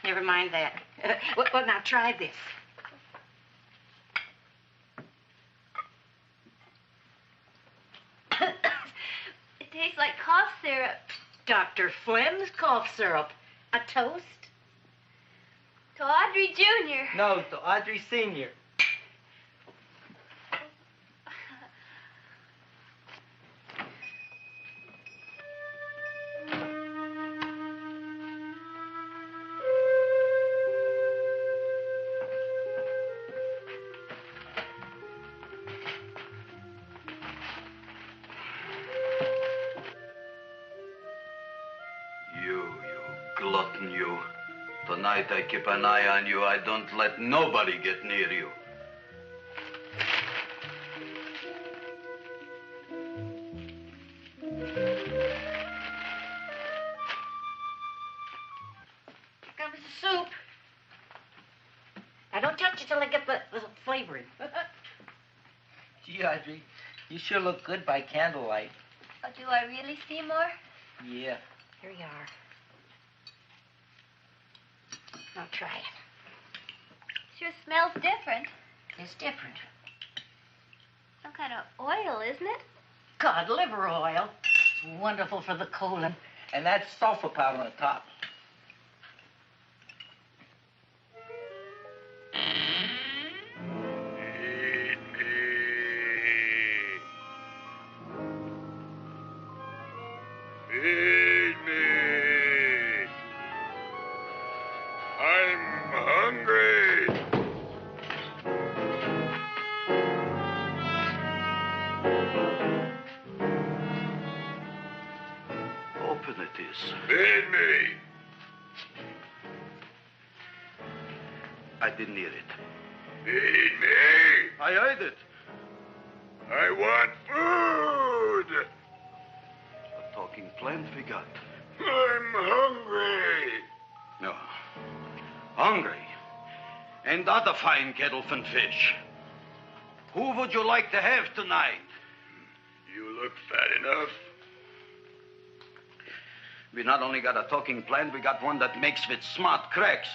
Never mind that. Well, now try this. It tastes like cough syrup. Dr. Flynn's cough syrup. A toast? To Audrey Jr. No, to Audrey Sr. You glutton, you. Tonight I keep an eye on you. I don't let nobody get near you. Here comes the soup. Now, don't touch it till I get the flavoring. Gee, Audrey, you sure look good by candlelight. Oh, do I really, Seymour? Yeah. Here you are. Now try it. Sure smells different. It's different. Some kind of oil, isn't it? Cod liver oil. It's wonderful for the colon. And that's sulfur powder on the top. Feed me. I'm hungry. Open it is. Feed me. I didn't hear it. Feed me. I heard it. I want food. A talking plant we got. I'm hungry. No. Hungry. And other fine kettlefen fish. Who would you like to have tonight? You look fat enough. We not only got a talking plant, we got one that makes with smart cracks.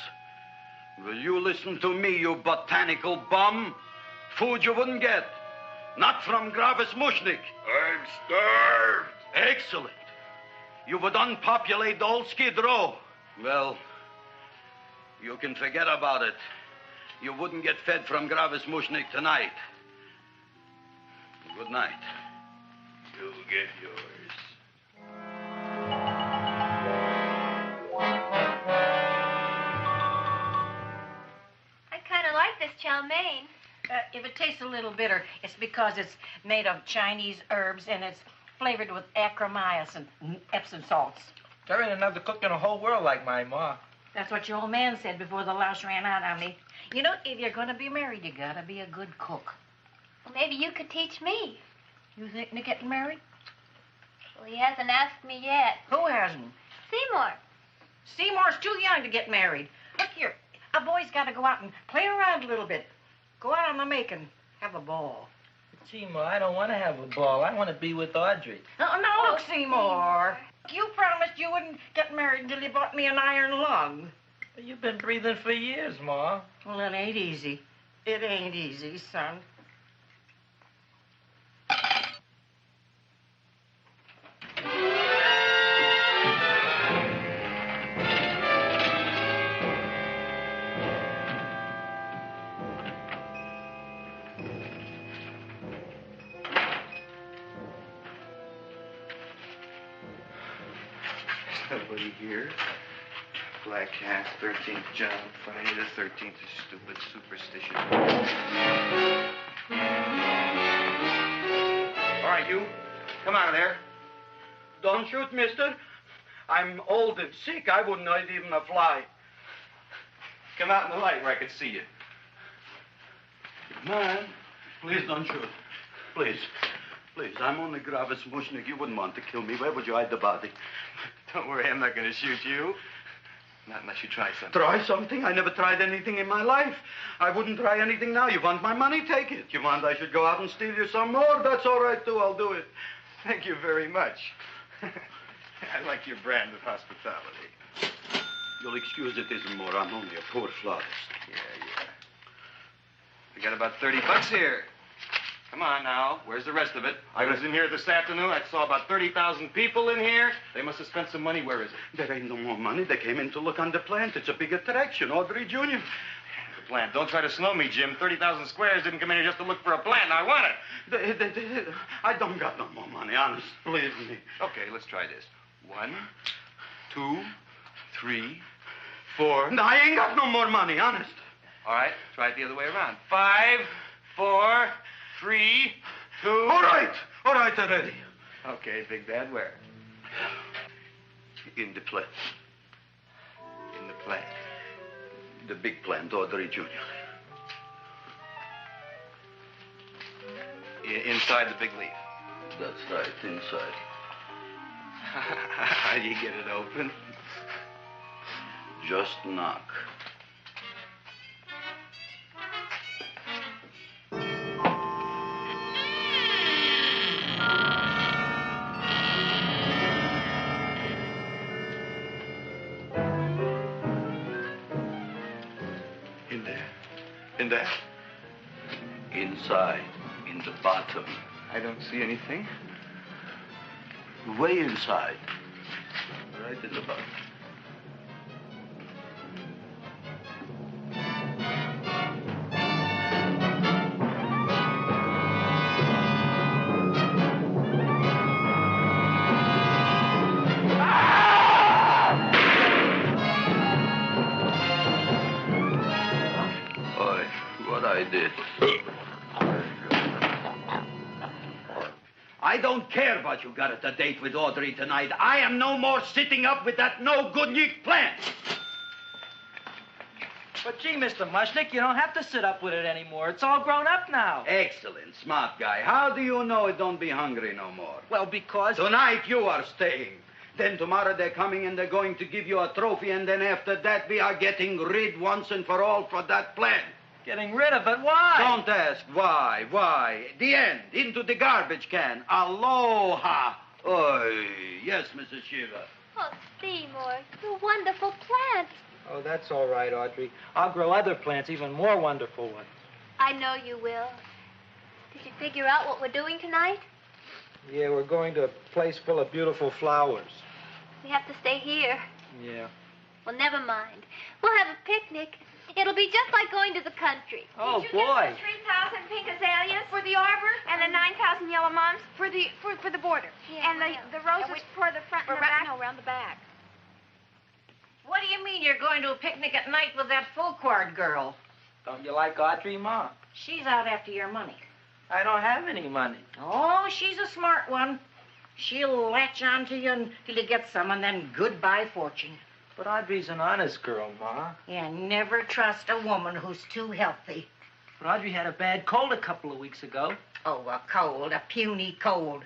Will you listen to me, you botanical bum? Food you wouldn't get. Not from Gravis Mushnik. I'm starved. Excellent. You would unpopulate the old Skid Row. Well, you can forget about it. You wouldn't get fed from Gravis Mushnik tonight. Good night. You'll get yours. I kind of like this chow mein. If it tastes a little bitter, it's because it's made of Chinese herbs and it's flavored with acromyas and Epsom salts. There ain't another cook in the whole world like my ma. That's what your old man said before the louse ran out on me. You know, if you're going to be married, you got to be a good cook. Well, maybe you could teach me. You thinking of getting married? Well, he hasn't asked me yet. Who hasn't? Seymour. Seymour's too young to get married. Look here, a boy's got to go out and play around a little bit. Go out on the making. Have a ball. Seymour, I don't want to have a ball. I want to be with Audrey. No, look, Seymour. You promised you wouldn't get married until you bought me an iron lung. You've been breathing for years, Ma. Well, it ain't easy. It ain't easy, son. Nobody here. Black cat, 13th John, Friday the 13th is stupid superstition. All right, you. Come out of there. Don't shoot, mister. I'm old and sick. I wouldn't hurt even a fly. Come out in the light where I can see you. Man, please don't shoot. Please. Please, I'm only Gravis Mushnik. You wouldn't want to kill me. Where would you hide the body? Don't worry, I'm not going to shoot you. Not unless you try something. Try something? I never tried anything in my life. I wouldn't try anything now. You want my money? Take it. You want I should go out and steal you some more? That's all right, too. I'll do it. Thank you very much. I like your brand of hospitality. You'll excuse it isn't more. I'm only a poor flautist. Yeah. We got about $30 here. Come on now. Where's the rest of it? I was in here this afternoon. I saw about 30,000 people in here. They must have spent some money. Where is it? There ain't no more money. They came in to look on the plant. It's a big attraction. Audrey Jr. The plant. Don't try to snow me, Jim. 30,000 squares didn't come in here just to look for a plant. I want it. I don't got no more money, honest. Believe me. Okay, let's try this. 1, 2, 3, 4. No, I ain't got no more money, honest. All right, try it the other way around. 5, 4, 3, 2. All right already. Okay, Big Dad, where? In the plant. In the plant. The big plant, Audrey Jr. Inside the big leaf. That's right, inside. How do you get it open? Just knock. In there? Inside, in the bottom. I don't see anything. Way inside. Right in the bottom. I don't care what you got at the date with Audrey tonight. I am no more sitting up with that no-good Nick plant. But gee, Mr. Mushnick, you don't have to sit up with it anymore. It's all grown up now. Excellent, smart guy. How do you know it don't be hungry no more? Well, because... Tonight you are staying. Then tomorrow they're coming and they're going to give you a trophy, and then after that we are getting rid once and for all for that plant. Getting rid of it? Why? Don't ask why. Why? The end. Into the garbage can. Aloha. Oy. Yes, Mrs. Shiva. Oh, Seymour, you wonderful plant. Oh, that's all right, Audrey. I'll grow other plants, even more wonderful ones. I know you will. Did you figure out what we're doing tonight? Yeah, we're going to a place full of beautiful flowers. We have to stay here. Yeah. Well, never mind. We'll have a picnic. It'll be just like going to the country. Oh, Did you boy. get the 3,000 pink azaleas for the arbor and the 9,000 yellow mums for the border? Yeah, and the roses for the front and the back? No, around the back. What do you mean you're going to a picnic at night with that full-quart girl? Don't you like Audrey, Ma? She's out after your money. I don't have any money. Oh, she's a smart one. She'll latch on to you until you get some, and then goodbye fortune. But Audrey's an honest girl, Ma. Yeah, never trust a woman who's too healthy. But Audrey had a bad cold a couple of weeks ago. Oh, a cold, a puny cold.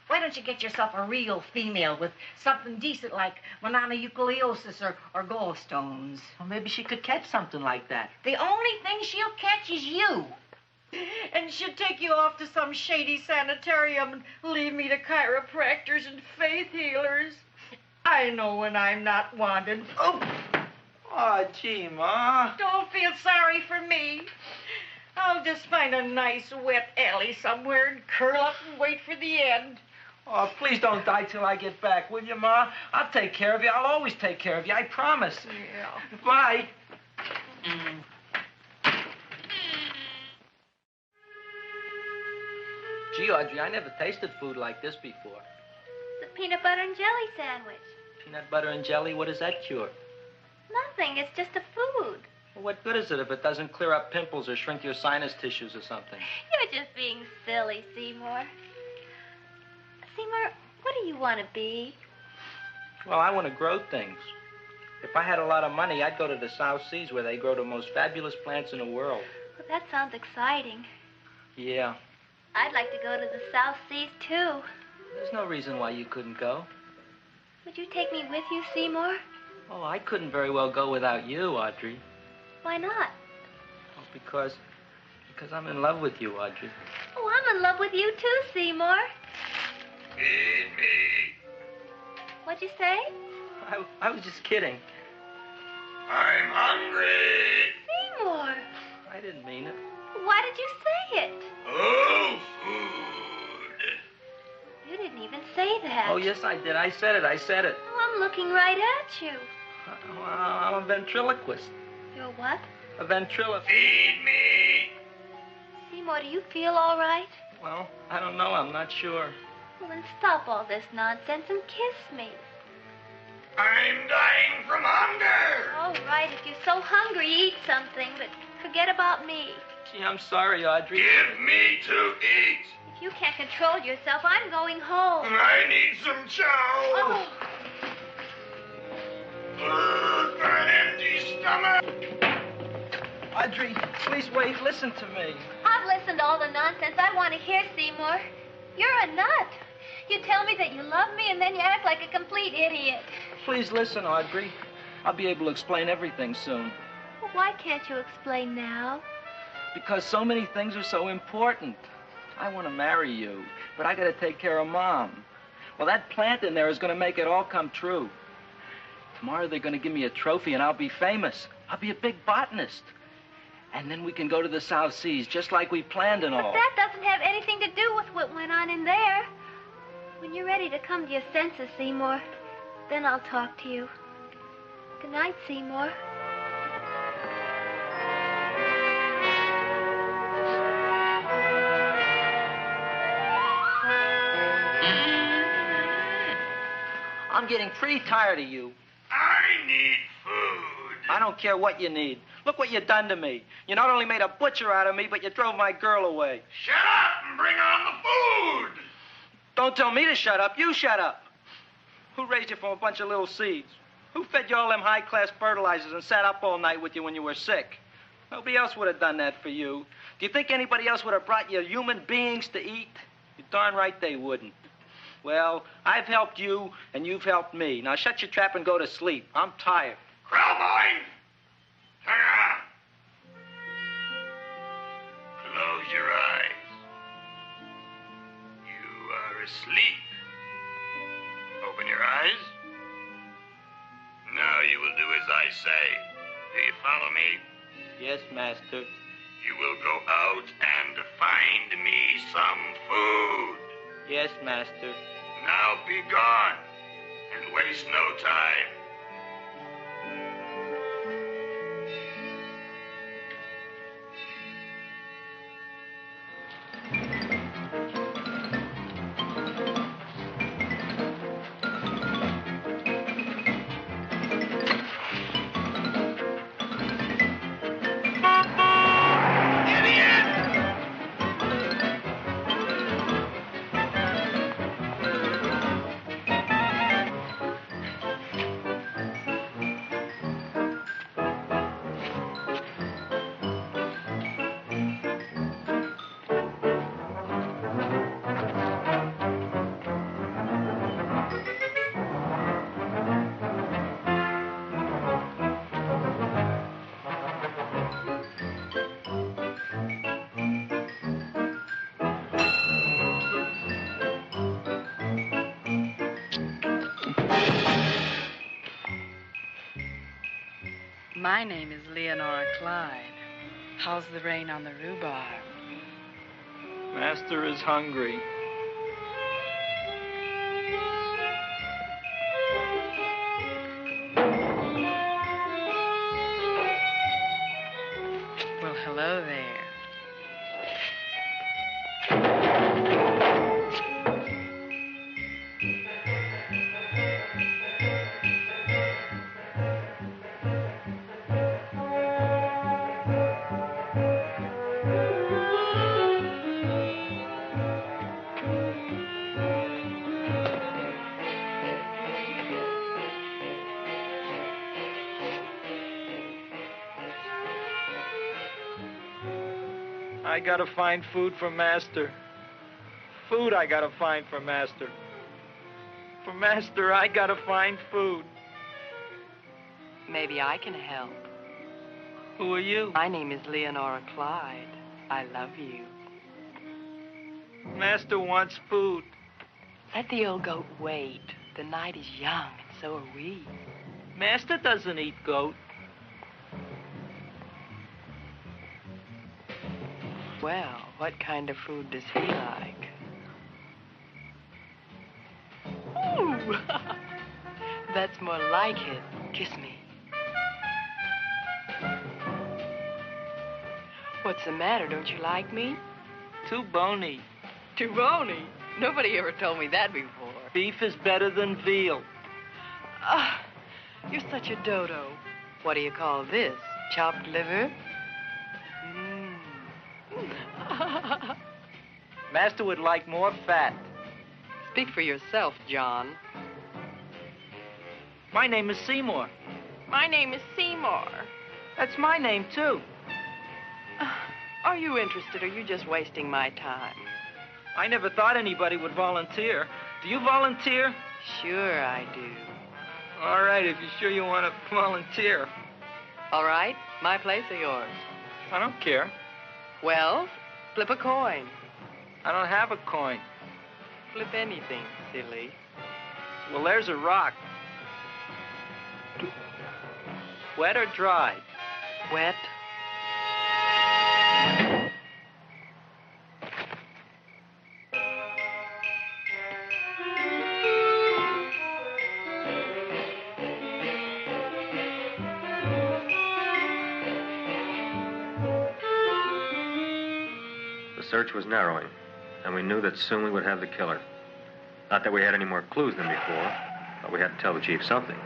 Why don't you get yourself a real female with something decent like mononucleosis or gallstones? Well, maybe she could catch something like that. The only thing she'll catch is you. And she'd take you off to some shady sanitarium and leave me to chiropractors and faith healers. I know when I'm not wanted. Oh, gee, Ma. Don't feel sorry for me. I'll just find a nice wet alley somewhere and curl up and wait for the end. Oh, please don't die till I get back, will you, Ma? I'll take care of you. I'll always take care of you. I promise. Yeah. Bye. Gee, Audrey, I never tasted food like this before. The peanut butter and jelly sandwich. Peanut butter and jelly, what does that cure? Nothing. It's just a food. Well, what good is it if it doesn't clear up pimples or shrink your sinus tissues or something? You're just being silly, Seymour. Seymour, what do you want to be? Well, I want to grow things. If I had a lot of money, I'd go to the South Seas where they grow the most fabulous plants in the world. Well, that sounds exciting. Yeah. I'd like to go to the South Seas, too. There's no reason why you couldn't go. Would you take me with you, Seymour? Oh, I couldn't very well go without you, Audrey. Why not? Oh, because I'm in love with you, Audrey. Oh, I'm in love with you, too, Seymour. Feed me. What'd you say? I was just kidding. I'm hungry. Seymour. I didn't mean it. Why did you say it? Oh, food. You didn't even say that. Oh, yes, I did. I said it. Oh, I'm looking right at you. Well, I'm a ventriloquist. You're what? A ventriloquist. Feed me. Seymour, do you feel all right? Well, I don't know. I'm not sure. Well, then stop all this nonsense and kiss me. I'm dying from hunger. All right, if you're so hungry, eat something, but forget about me. Gee, I'm sorry, Audrey. Give me to eat. If you can't control yourself, I'm going home. I need some chow. Oh. Food for an empty stomach. Audrey, please wait. Listen to me. I've listened to all the nonsense I want to hear, Seymour. You're a nut. You tell me that you love me, and then you act like a complete idiot. Please listen, Audrey. I'll be able to explain everything soon. Well, why can't you explain now? Because so many things are so important. I want to marry you, but I got to take care of Mom. Well, that plant in there is going to make it all come true. Tomorrow they're going to give me a trophy, and I'll be famous. I'll be a big botanist. And then we can go to the South Seas, just like we planned and all. But that doesn't have anything to do with what went on in there. When you're ready to come to your senses, Seymour, then I'll talk to you. Good night, Seymour. I'm getting pretty tired of you. I need food. I don't care what you need. Look what you done to me. You not only made a butcher out of me, but you drove my girl away. Shut up and bring on the food. Don't tell me to shut up. You shut up. Who raised you from a bunch of little seeds? Who fed you all them high-class fertilizers and sat up all night with you when you were sick? Nobody else would have done that for you. Do you think anybody else would have brought you human beings to eat? You're darn right they wouldn't. Well, I've helped you, and you've helped me. Now shut your trap and go to sleep. I'm tired. Crowboy, turn around. Close your eyes. You are asleep. Open your eyes. Now you will do as I say. Do you follow me? Yes, master. You will go out and find me some food. Yes, master. Now be gone and waste no time. My name is Leonora Clyde. How's the rain on the rhubarb? Master is hungry. Well, hello there. I gotta find food for Master. Food I gotta find for Master. For Master, I gotta find food. Maybe I can help. Who are you? My name is Leonora Clyde. I love you. Master wants food. Let the old goat wait. The night is young, and so are we. Master doesn't eat goat. Well, what kind of food does he like? Ooh! That's more like it. Kiss me. What's the matter? Don't you like me? Too bony. Too bony? Nobody ever told me that before. Beef is better than veal. Ah, you're such a dodo. What do you call this? Chopped liver? Master would like more fat. Speak for yourself, John. My name is Seymour. My name is Seymour. That's my name, too. Are you interested, or are you just wasting my time? I never thought anybody would volunteer. Do you volunteer? Sure I do. All right, if you're sure you want to volunteer. All right, my place or yours? I don't care. Well, flip a coin. I don't have a coin. Flip anything, silly. Well, there's a rock. Wet or dry? Wet. The search was narrowing, and we knew that soon we would have the killer. Not that we had any more clues than before, but we had to tell the chief something.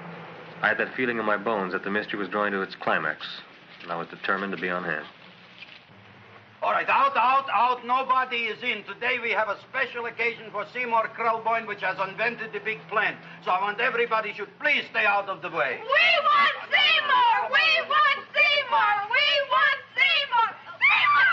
I had that feeling in my bones that the mystery was drawing to its climax, and I was determined to be on hand. All right, out. Nobody is in. Today we have a special occasion for Seymour Krelboyne, which has invented the big plan. So I want everybody should please stay out of the way. We want Seymour! We want Seymour! We want Seymour! Seymour!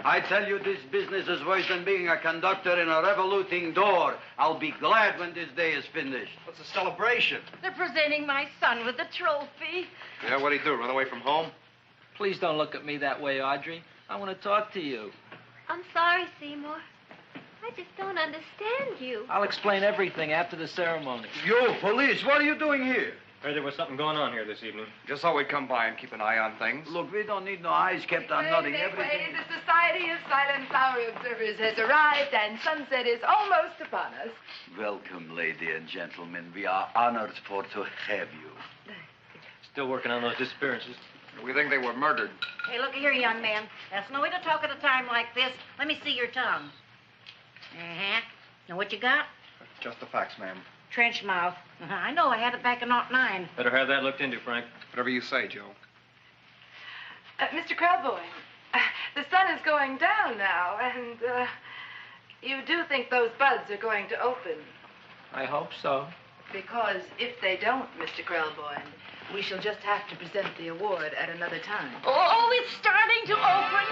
I tell you, this business is worse than being a conductor in a revoluting door. I'll be glad when this day is finished. What's the celebration? They're presenting my son with a trophy. Yeah, what'd he do, run away from home? Please don't look at me that way, Audrey. I want to talk to you. I'm sorry, Seymour. I I just don't understand you. I'll explain everything after the ceremony. You, police, what are you doing here? Heard there was something going on here this evening. Just thought we'd come by and keep an eye on things. Look, we don't need no eyes kept on nothing. Everything. The Society of Silent Flower Observers has arrived, and sunset is almost upon us. Welcome, lady and gentlemen. We are honored for to have you. Still working on those disappearances. We think they were murdered. Hey, look here, young man. That's no way to talk at a time like this. Let me see your tongue. Uh-huh. Now, what you got? Just the facts, ma'am. Trench mouth. I know. I had it back in '09. Better have that looked into, Frank. Whatever you say, Joe. Mr. Krelboyne, the sun is going down now, and you do think those buds are going to open? I hope so. Because if they don't, Mr. Krelboyne, we shall just have to present the award at another time. Oh, it's starting to open.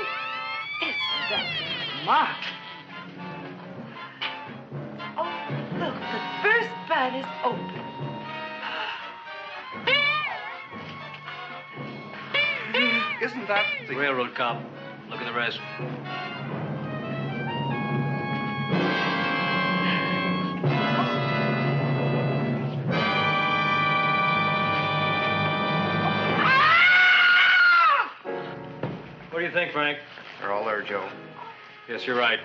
Isn't that smart? Oh, look, the first bud is open. Isn't that the Railroad cop. Look at the rest. What do you think, Frank? They're all there, Joe. Yes, you're right.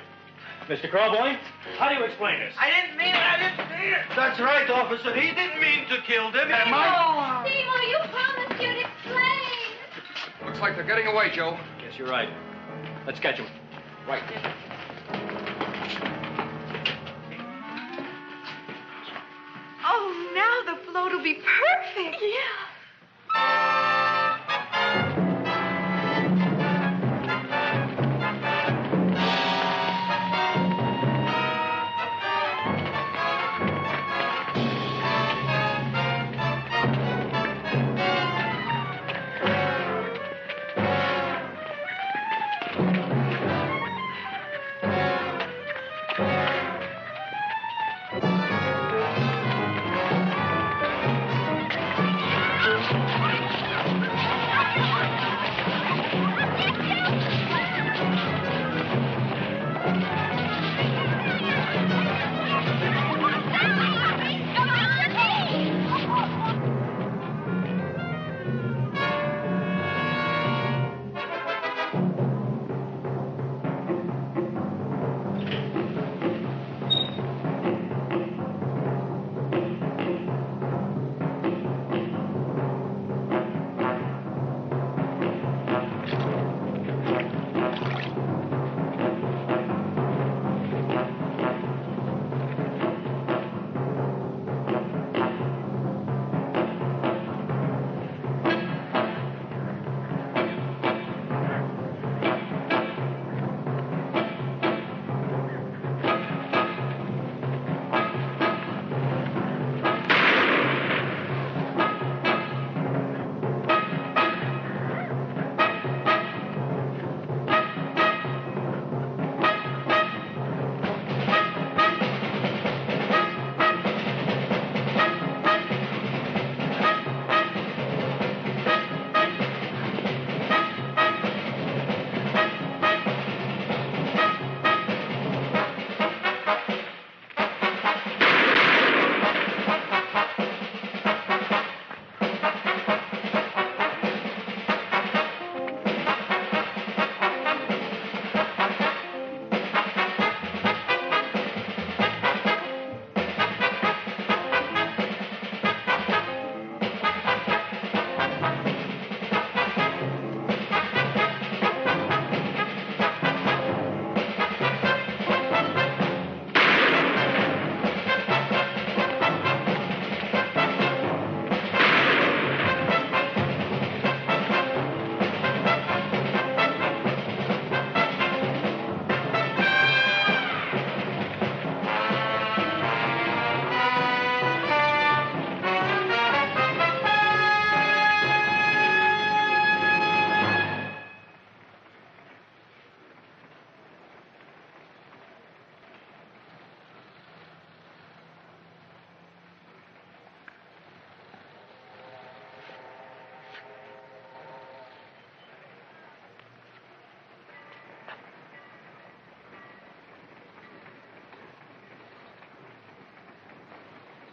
Mr. Krelboyne, how do you explain this? I didn't mean it. I didn't mean it. That's right, officer. He didn't mean to kill them. Seymour, you promised you'd explain. Looks like they're getting away, Joe. Yes, you're right. Let's catch him. Right. Oh, now the float will be perfect. Yeah.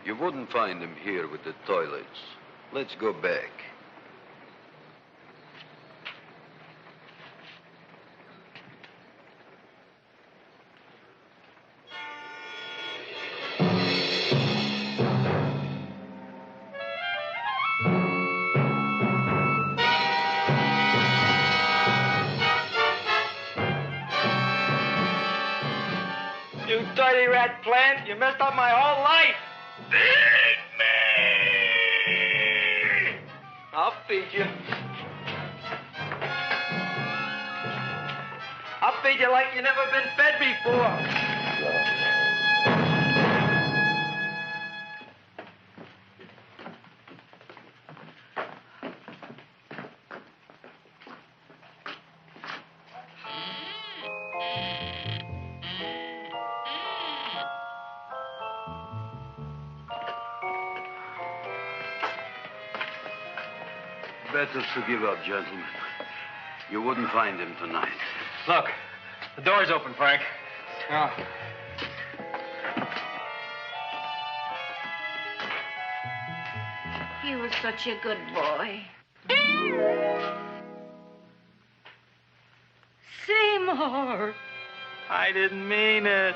You wouldn't find him here with the toilets. Let's go back. You dirty rat plant, you messed up my whole life. Feed me! I'll feed you. I'll feed you like you never been fed before. Better to give up, gentlemen. You wouldn't find him tonight. Look, the door's open, Frank. Oh. He was such a good boy. Seymour! I didn't mean it.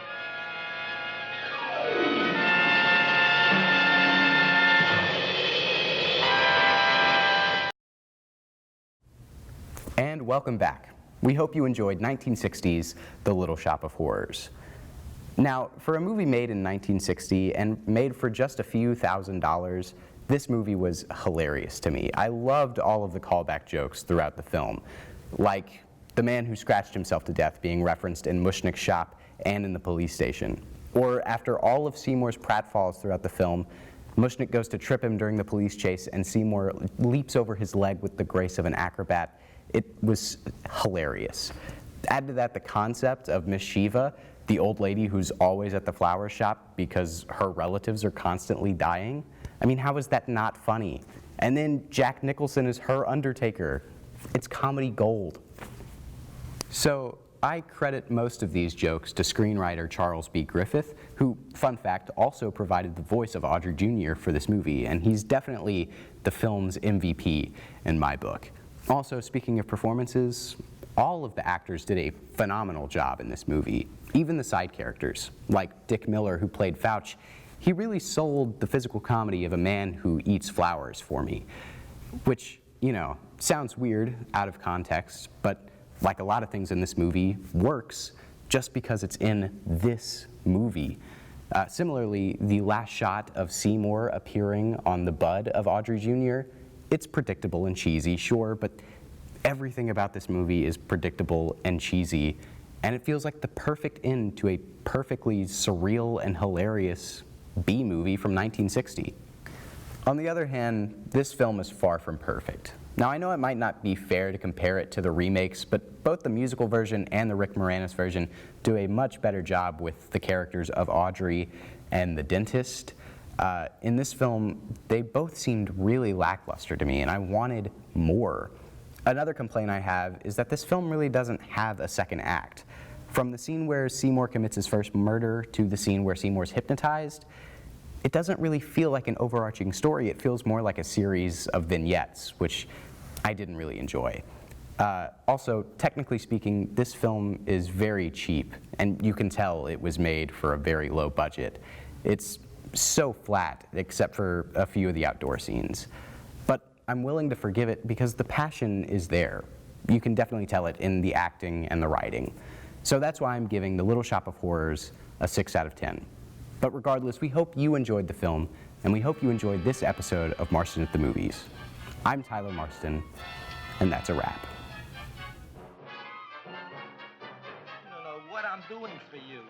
And welcome back. We hope you enjoyed 1960's The Little Shop of Horrors. Now, for a movie made in 1960 and made for just a few $1,000s, this movie was hilarious to me. I loved all of the callback jokes throughout the film, like the man who scratched himself to death being referenced in Mushnick's shop and in the police station. Or after all of Seymour's pratfalls throughout the film, Mushnick goes to trip him during the police chase and Seymour leaps over his leg with the grace of an acrobat. It was hilarious. Add to that the concept of Miss Shiva, the old lady who's always at the flower shop because her relatives are constantly dying. I mean, how is that not funny? And then Jack Nicholson is her Undertaker. It's comedy gold. So I credit most of these jokes to screenwriter Charles B. Griffith, who, fun fact, also provided the voice of Audrey Jr. for this movie, and he's definitely the film's MVP in my book. Also, speaking of performances, all of the actors did a phenomenal job in this movie. Even the side characters, like Dick Miller, who played Fouch, he really sold the physical comedy of a man who eats flowers for me, which, you know, sounds weird out of context, but like a lot of things in this movie, works just because it's in this movie. Similarly, the last shot of Seymour appearing on the bud of Audrey Jr., it's predictable and cheesy, sure, but everything about this movie is predictable and cheesy, and it feels like the perfect end to a perfectly surreal and hilarious B movie from 1960. On the other hand, this film is far from perfect. Now, I know it might not be fair to compare it to the remakes, but both the musical version and the Rick Moranis version do a much better job with the characters of Audrey and the dentist. In this film, they both seemed really lackluster to me, and I wanted more. Another complaint I have is that this film really doesn't have a second act. From the scene where Seymour commits his first murder to the scene where Seymour's hypnotized, it doesn't really feel like an overarching story. It feels more like a series of vignettes, which I didn't really enjoy. Also, technically speaking, this film is very cheap, and you can tell it was made for a very low budget. It's so flat, except for a few of the outdoor scenes. But I'm willing to forgive it because the passion is there. You can definitely tell it in the acting and the writing. So that's why I'm giving The Little Shop of Horrors a 6 out of 10. But regardless, we hope you enjoyed the film, and we hope you enjoyed this episode of Marston at the Movies. I'm Tyler Marston, and that's a wrap. You don't know what I'm doing for you.